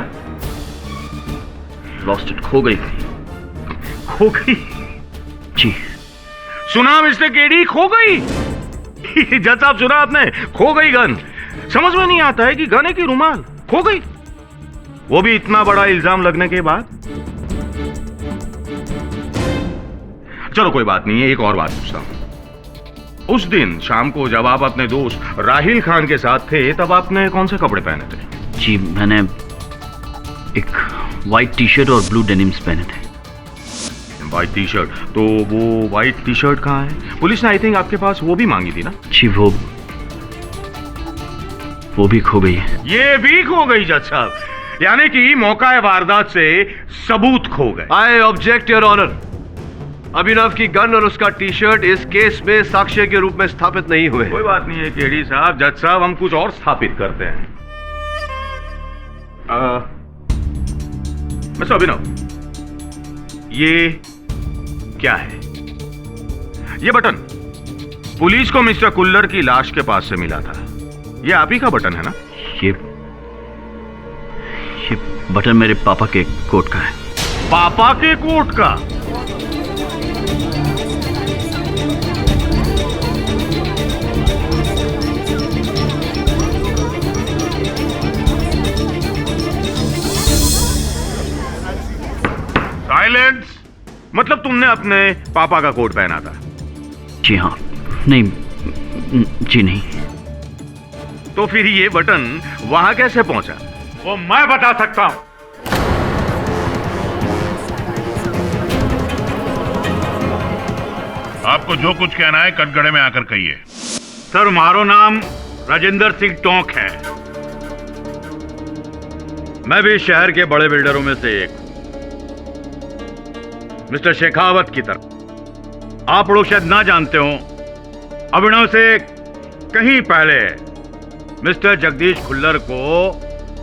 लॉस्ट इट, खो गई। खो गई? जी। सुना मिस्टर केडी, खो गई? जज साहब, सुना आपने? खो गई गन। समझ में नहीं आता है कि गन है कि रुमाल। खो गई, वो भी इतना बड़ा इल्जाम लगने के बाद। चलो कोई बात नहीं है, एक और बात पूछता हूं। उस दिन शाम को जब आप अपने दोस्त राहिल खान के साथ थे, तब आपने कौन से कपड़े पहने थे? जी, मैंने एक व्हाइट टी शर्ट और ब्लू डेनिम्स पहने थे। White T shirt? तो वो व्हाइट टी शर्ट कहाँ है? पुलिस ने आई थिंक आपके पास वो भी मांगी थी ना? जी, वो भी खो गई है। ये भी खो गई जज साहब, यानी कि मौका वारदात से सबूत खो गए। I object your honour. Abhinav की गन और उसका टी शर्ट इस केस में साक्ष्य के रूप में स्थापित नहीं हुए। कोई बात नहीं है केडी साहब, जज साहब, हम कुछ और स्थापित करते हैं। मिस्टर अभिनव, ये क्या है? ये बटन पुलिस को मिस्टर कुल्लर की लाश के पास से मिला था। ये आप ही का बटन है ना? ये बटन मेरे पापा के कोट का है। पापा के कोट का? साइलेंस! मतलब तुमने अपने पापा का कोट पहना था? जी हाँ। नहीं, जी नहीं। तो फिर ये बटन वहां कैसे पहुंचा? वो मैं बता सकता हूं। आपको जो कुछ कहना है कटघरे में आकर कहिए। सर, मारो नाम राजेंद्र सिंह टोंक है। मैं भी शहर के बड़े बिल्डरों में से एक, मिस्टर शेखावत की तरफ। आप लोग शायद ना जानते हो, अभिनव से कहीं पहले मिस्टर जगदीश खुल्लर को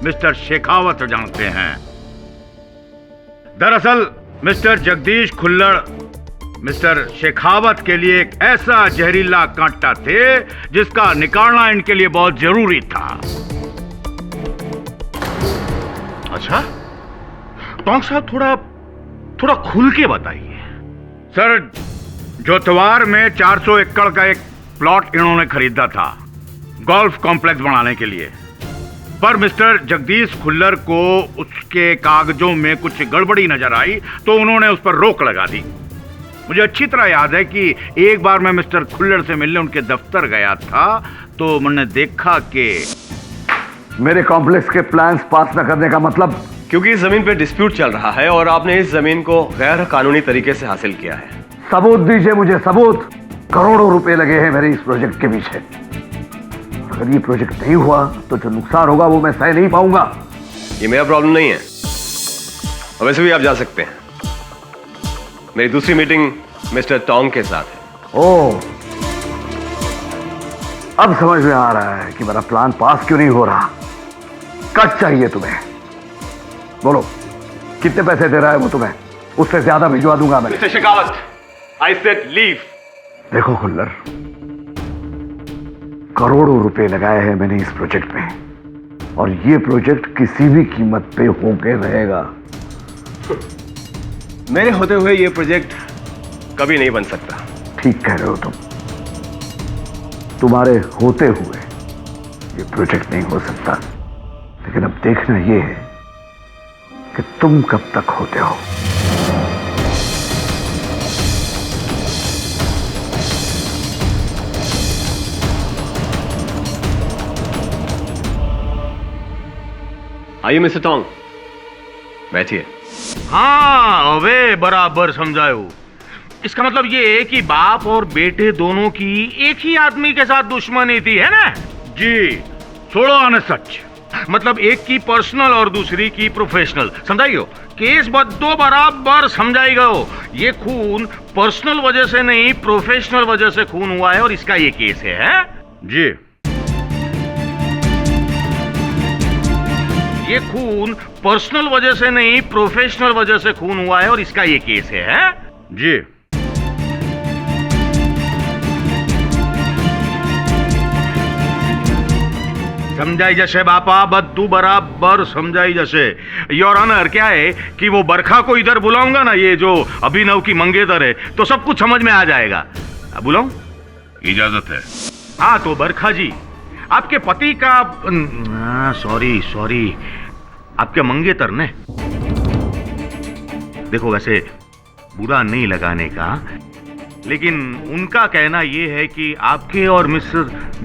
मिस्टर शेखावत जानते हैं। दरअसल मिस्टर जगदीश खुल्लर मिस्टर शेखावत के लिए एक ऐसा जहरीला कांटा थे जिसका निकालना इनके लिए बहुत जरूरी था। अच्छा, टोंक साहब थोड़ा खुल के बताइए। सर, जोतवार में 400 एकड़ का एक प्लॉट इन्होंने खरीदा था गोल्फ कॉम्प्लेक्स बनाने के लिए, पर मिस्टर जगदीश खुल्लर को उसके कागजों में कुछ गड़बड़ी नजर आई तो उन्होंने उस पर रोक लगा दी। मुझे अच्छी तरह याद है कि एक बार मैं मिस्टर खुल्लर से मिलने उनके दफ्तर गया था तो मैंने देखा कि मेरे कॉम्प्लेक्स के प्लान्स पास न करने का मतलब? क्योंकि इस जमीन पे डिस्प्यूट चल रहा है और आपने इस जमीन को गैर कानूनी तरीके से हासिल किया है। सबूत दीजिए मुझे, सबूत। करोड़ों रुपए लगे हैं मेरे इस प्रोजेक्ट के पीछे। अगर ये प्रोजेक्ट नहीं हुआ तो जो नुकसान होगा वो मैं सह नहीं पाऊंगा। ये मेरा प्रॉब्लम नहीं है, और वैसे भी आप जा सकते हैं। मेरी दूसरी मीटिंग मिस्टर टोंग के साथ है। ओह, अब समझ में आ रहा है कि मेरा प्लान पास क्यों नहीं हो रहा। कट चाहिए तुम्हें? बोलो, कितने पैसे दे रहा है वो तुम्हें? उससे ज्यादा भिजवा दूंगा मैं। Mister Shekhawat, I said leave. देखो खुल्लर, करोड़ों रुपए लगाए हैं मैंने इस प्रोजेक्ट में, और ये प्रोजेक्ट किसी भी कीमत पे होके रहेगा। मेरे होते हुए ये प्रोजेक्ट कभी नहीं बन सकता। ठीक कह रहे हो तुम। तुम्हारे होते हुए ये प्रोजेक्ट नहीं हो सकता, लेकिन अब देखना ये है कि तुम कब तक होते हो। आइए मिस्टर टोंग, बैठिए। हाँ, अबे बराबर समझायो। इसका मतलब ये है कि बाप और बेटे दोनों की एक ही आदमी के साथ दुश्मनी थी, है ना? जी, छोड़ो आने सच। मतलब एक की पर्सनल और दूसरी की प्रोफेशनल, समझाइयो। केस दो बराबर समझाएगा हो। ये खून पर्सनल वजह से नहीं, प्रोफेशनल वजह से खून हुआ है और इसका ये केस है? जी। ये खून पर्सनल वजह से नहीं, प्रोफेशनल वजह से खून हुआ है और इसका ये केस है? जी। समझाई जैसे बापा, बद्दू बराबर समझाई जैसे। योर ऑनर, क्या है कि वो बरखा को इधर बुलाऊंगा ना, ये जो अभिनव की मंगेतर है, तो सब कुछ समझ में आ जाएगा। बुलाऊं? इजाजत है। हाँ, तो बरखा जी, आपके पति का सॉरी आपके मंगेतर ने, देखो वैसे बुरा नहीं लगाने का, लेकिन उनका कहना यह है कि आपके और मिस्टर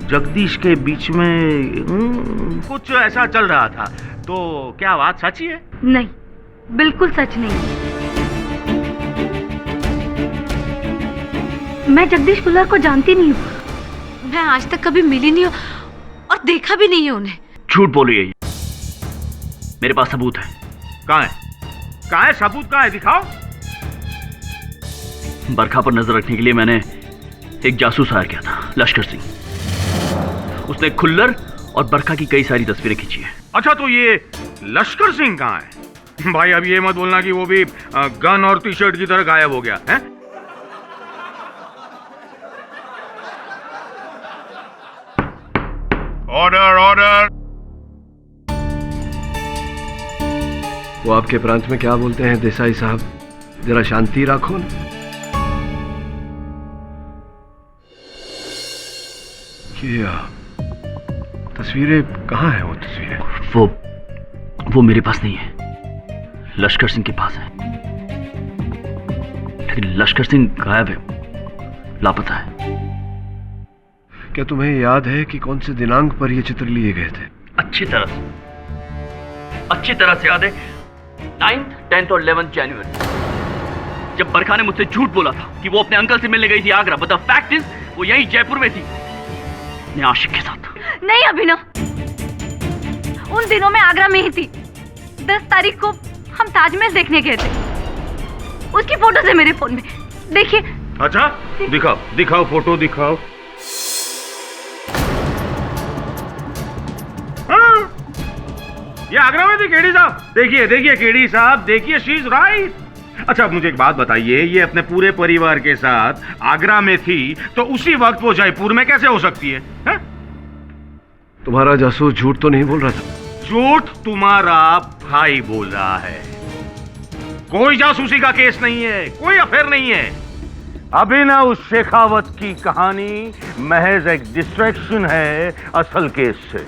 जगदीश के बीच में कुछ ऐसा चल रहा था। तो क्या बात सच्ची है? नहीं, बिल्कुल सच नहीं। मैं जगदीश खुल्लर को जानती नहीं हूँ। मैं आज तक कभी मिली नहीं हूँ और देखा भी नहीं है उन्हें। झूठ बोल रही है। मेरे पास सबूत है। कहाँ है? कहाँ है सबूत? कहाँ है? दिखाओ। बरखा पर नजर रखने के लिए मैंने एक जासूस हायर किया था, लश्कर सिंह। उसने खुल्लर और बरखा की कई सारी तस्वीरें खींची है। अच्छा, तो ये लश्कर सिंह कहाँ है? भाई अब ये मत बोलना कि वो भी गन और टी शर्ट की तरह गायब हो गया है। Order order. वो आपके प्रांत में क्या बोलते हैं देसाई साहब? जरा शांति रखो ना। ये तस्वीरें कहाँ है? वो तस्वीरें वो मेरे पास नहीं है, लश्कर सिंह के पास है। लेकिन लश्कर सिंह गायब है, लापता है। क्या तुम्हें याद है कि कौन से दिनांक पर ये चित्र लिए गए थे? अच्छी तरह से याद है। 9th, 10th और 11th जनवरी, जब बरखा ने मुझसे झूठ बोला था कि वो अपने अंकल से मिलने गई थी Agra, but the fact is वो यही जयपुर में थी अपने आशिक के साथ। नहीं अभिनव, उन दिनों में आगरा में ही थी। 10 तारीख को हम ताजमहल देखने गए थे। उसकी फोटोज है मेरे फोन में, देखिए। अच्छा, दिखाओ फोटो दिखाओ। हाँ, ये आगरा में थी केडी साहब। देखिए केडी साहब, देखिए, शी इज राइट। अच्छा, मुझे एक बात बताइए, ये अपने पूरे परिवार के साथ आगरा में थी, तो उसी वक्त वो जयपुर में कैसे हो सकती है? तुम्हारा जासूस झूठ तो नहीं बोल रहा था? झूठ तुम्हारा भाई बोल रहा है। कोई जासूसी का केस नहीं है, कोई अफेयर नहीं है। अभिनव शेखावत की कहानी महज एक डिस्ट्रैक्शन है असल केस से।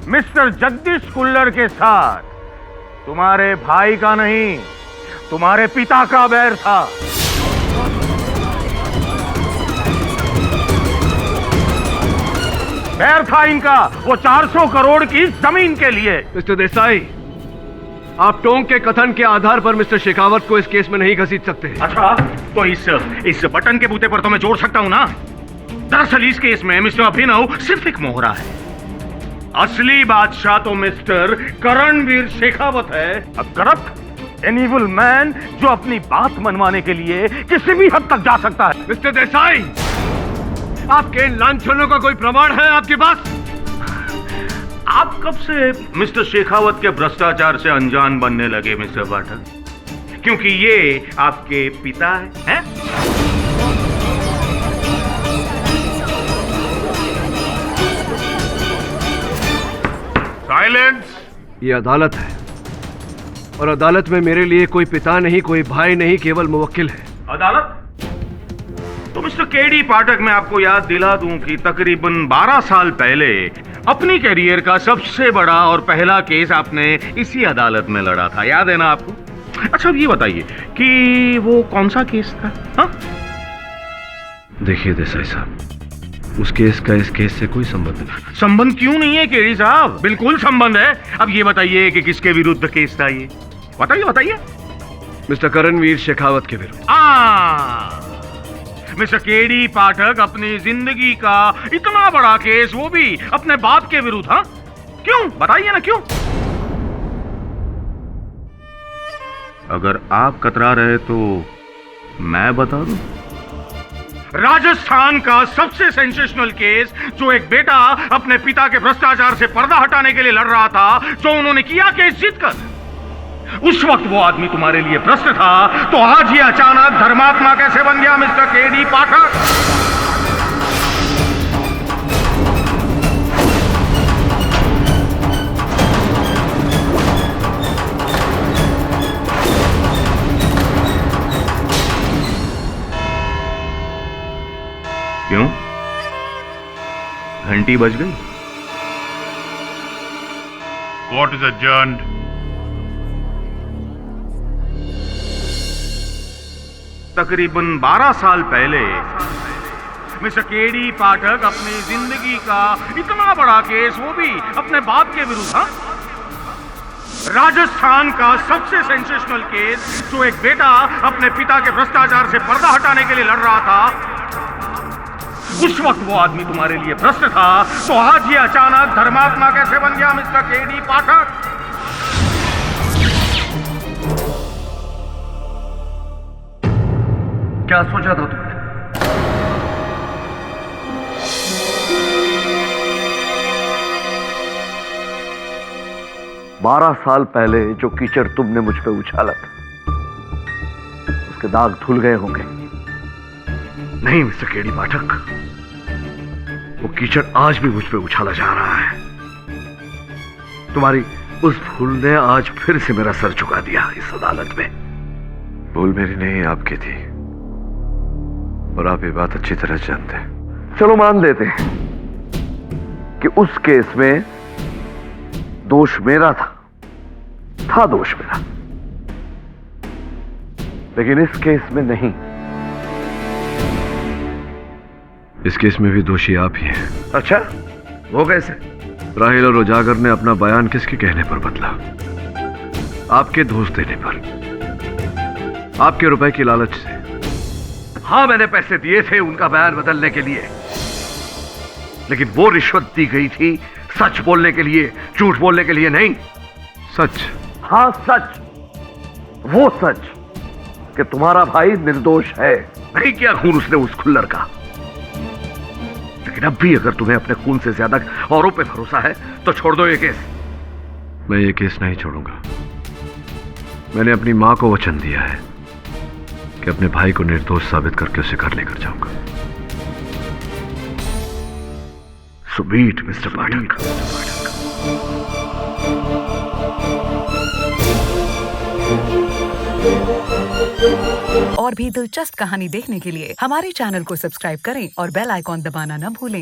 मिस्टर जगदीश कुल्लर के साथ तुम्हारे भाई का नहीं, तुम्हारे पिता का बैर था। बैर था इनका, वो 400 करोड़ की जमीन के लिए। मिस्टर देसाई, आप टोंग के कथन के आधार पर मिस्टर शेखावत को इस केस में नहीं घसीट सकते। अच्छा, तो इस बटन के बूते पर तो मैं जोड़ सकता हूं ना। दरअसल इस केस में मिस्टर अभिनव सिर्फ एक मोहरा है। असली बादशाह तो मिस्टर करणवीर शेखावत है, a corrupt an evil man जो अपनी बात मनवाने के लिए किसी भी हद तक जा सकता है। मिस्टर देसाई, आपके इन लांछनों का कोई प्रमाण है आपके पास? आप कब से मिस्टर शेखावत के भ्रष्टाचार से अनजान बनने लगे मिस्टर पाठक? क्योंकि ये आपके पिता हैं? साइलेंस। ये अदालत है और अदालत में मेरे लिए कोई पिता नहीं, कोई भाई नहीं, केवल मुवक्किल है। अदालत? तो मिस्टर केडी पाठक, मैं आपको याद दिला दूं कि तकरीबन 12 साल पहले अपनी कैरियर का सबसे बड़ा और पहला केस आपने इसी अदालत में लड़ा था, याद है ना आपको? अच्छा, अब ये बताइए कि वो कौन सा केस था? हाँ? देखिए देसाई साहब, उस केस का इस केस से कोई संबंध नहीं। संबंध क्यों नहीं है केडी साहब? बिल्कुल संबंध है। अब ये बताइए कि किसके विरुद्ध केस था ये? बताइए। मिस्टर करणवीर शेखावत के विरुद्ध। मिस्टर केडी पाठक, अपनी जिंदगी का इतना बड़ा केस, वो भी अपने बाप के विरुद्ध। हाँ, क्यों? बताइए ना, क्यों? अगर आप कतरा रहे तो मैं बता दूं। राजस्थान का सबसे सेंसेशनल केस, जो एक बेटा अपने पिता के भ्रष्टाचार से पर्दा हटाने के लिए लड़ रहा था, जो उन्होंने किया केस जीतकर। उस वक्त वो आदमी तुम्हारे लिए भ्रष्ट था, तो आज ये अचानक धर्मात्मा कैसे बन गया मिस्टर केडी पाठक? क्यों? घंटी बज गई? Court is adjourned. तकरीबन 12 साल पहले मिस्टर केडी पाठक, अपनी जिंदगी का इतना बड़ा केस, वो भी अपने बाप के विरुद्ध। हाँ? राजस्थान का सबसे सेंसेशनल केस, जो एक बेटा अपने पिता के भ्रष्टाचार से पर्दा हटाने के लिए लड़ रहा था, उस वक्त वो आदमी तुम्हारे लिए भ्रष्ट था, तो आज ये अचानक धर्मात्मा कैसे बन गया मिस्टर केडी पाठक? क्या सोचा था तुमने? बारह साल पहले जो कीचड़ तुमने मुझ पे उछाला था, उसके दाग धुल गए होंगे। नहीं मिस्टर केडी पाठक, वो कीचड़ आज भी मुझ पे उछाला जा रहा है। तुम्हारी उस भूल ने आज फिर से मेरा सर झुका दिया इस अदालत में। भूल मेरी नहीं, आपकी थी, और आप ये बात अच्छी तरह जानते हैं। चलो मान लेते हैं कि उस केस में दोष मेरा था दोष मेरा, लेकिन इस केस में नहीं। इस केस में भी दोषी आप ही हैं। अच्छा, वो कैसे? राहिल और उजागर ने अपना बयान किसके कहने पर बदला? आपके दोस्त देने पर, आपके रुपए की लालच से। हाँ, मैंने पैसे दिए थे उनका बयान बदलने के लिए, लेकिन वो रिश्वत दी गई थी सच बोलने के लिए, झूठ बोलने के लिए नहीं। सच? हाँ सच, वो सच कि तुम्हारा भाई निर्दोष है। नहीं किया खून उसने उस खुल्लर का, लेकिन अब भी अगर तुम्हें अपने खून से ज्यादा औरों पे भरोसा है तो छोड़ दो ये केस। मैं ये केस नहीं छोड़ूंगा। मैंने अपनी मां को वचन दिया है कि अपने भाई को निर्दोष साबित करके उसे घर लेकर जाऊंगा। स्वीट मिस्टर पाठक। और भी दिलचस्प कहानी देखने के लिए हमारे चैनल को सब्सक्राइब करें और बेल आइकॉन दबाना न भूलें।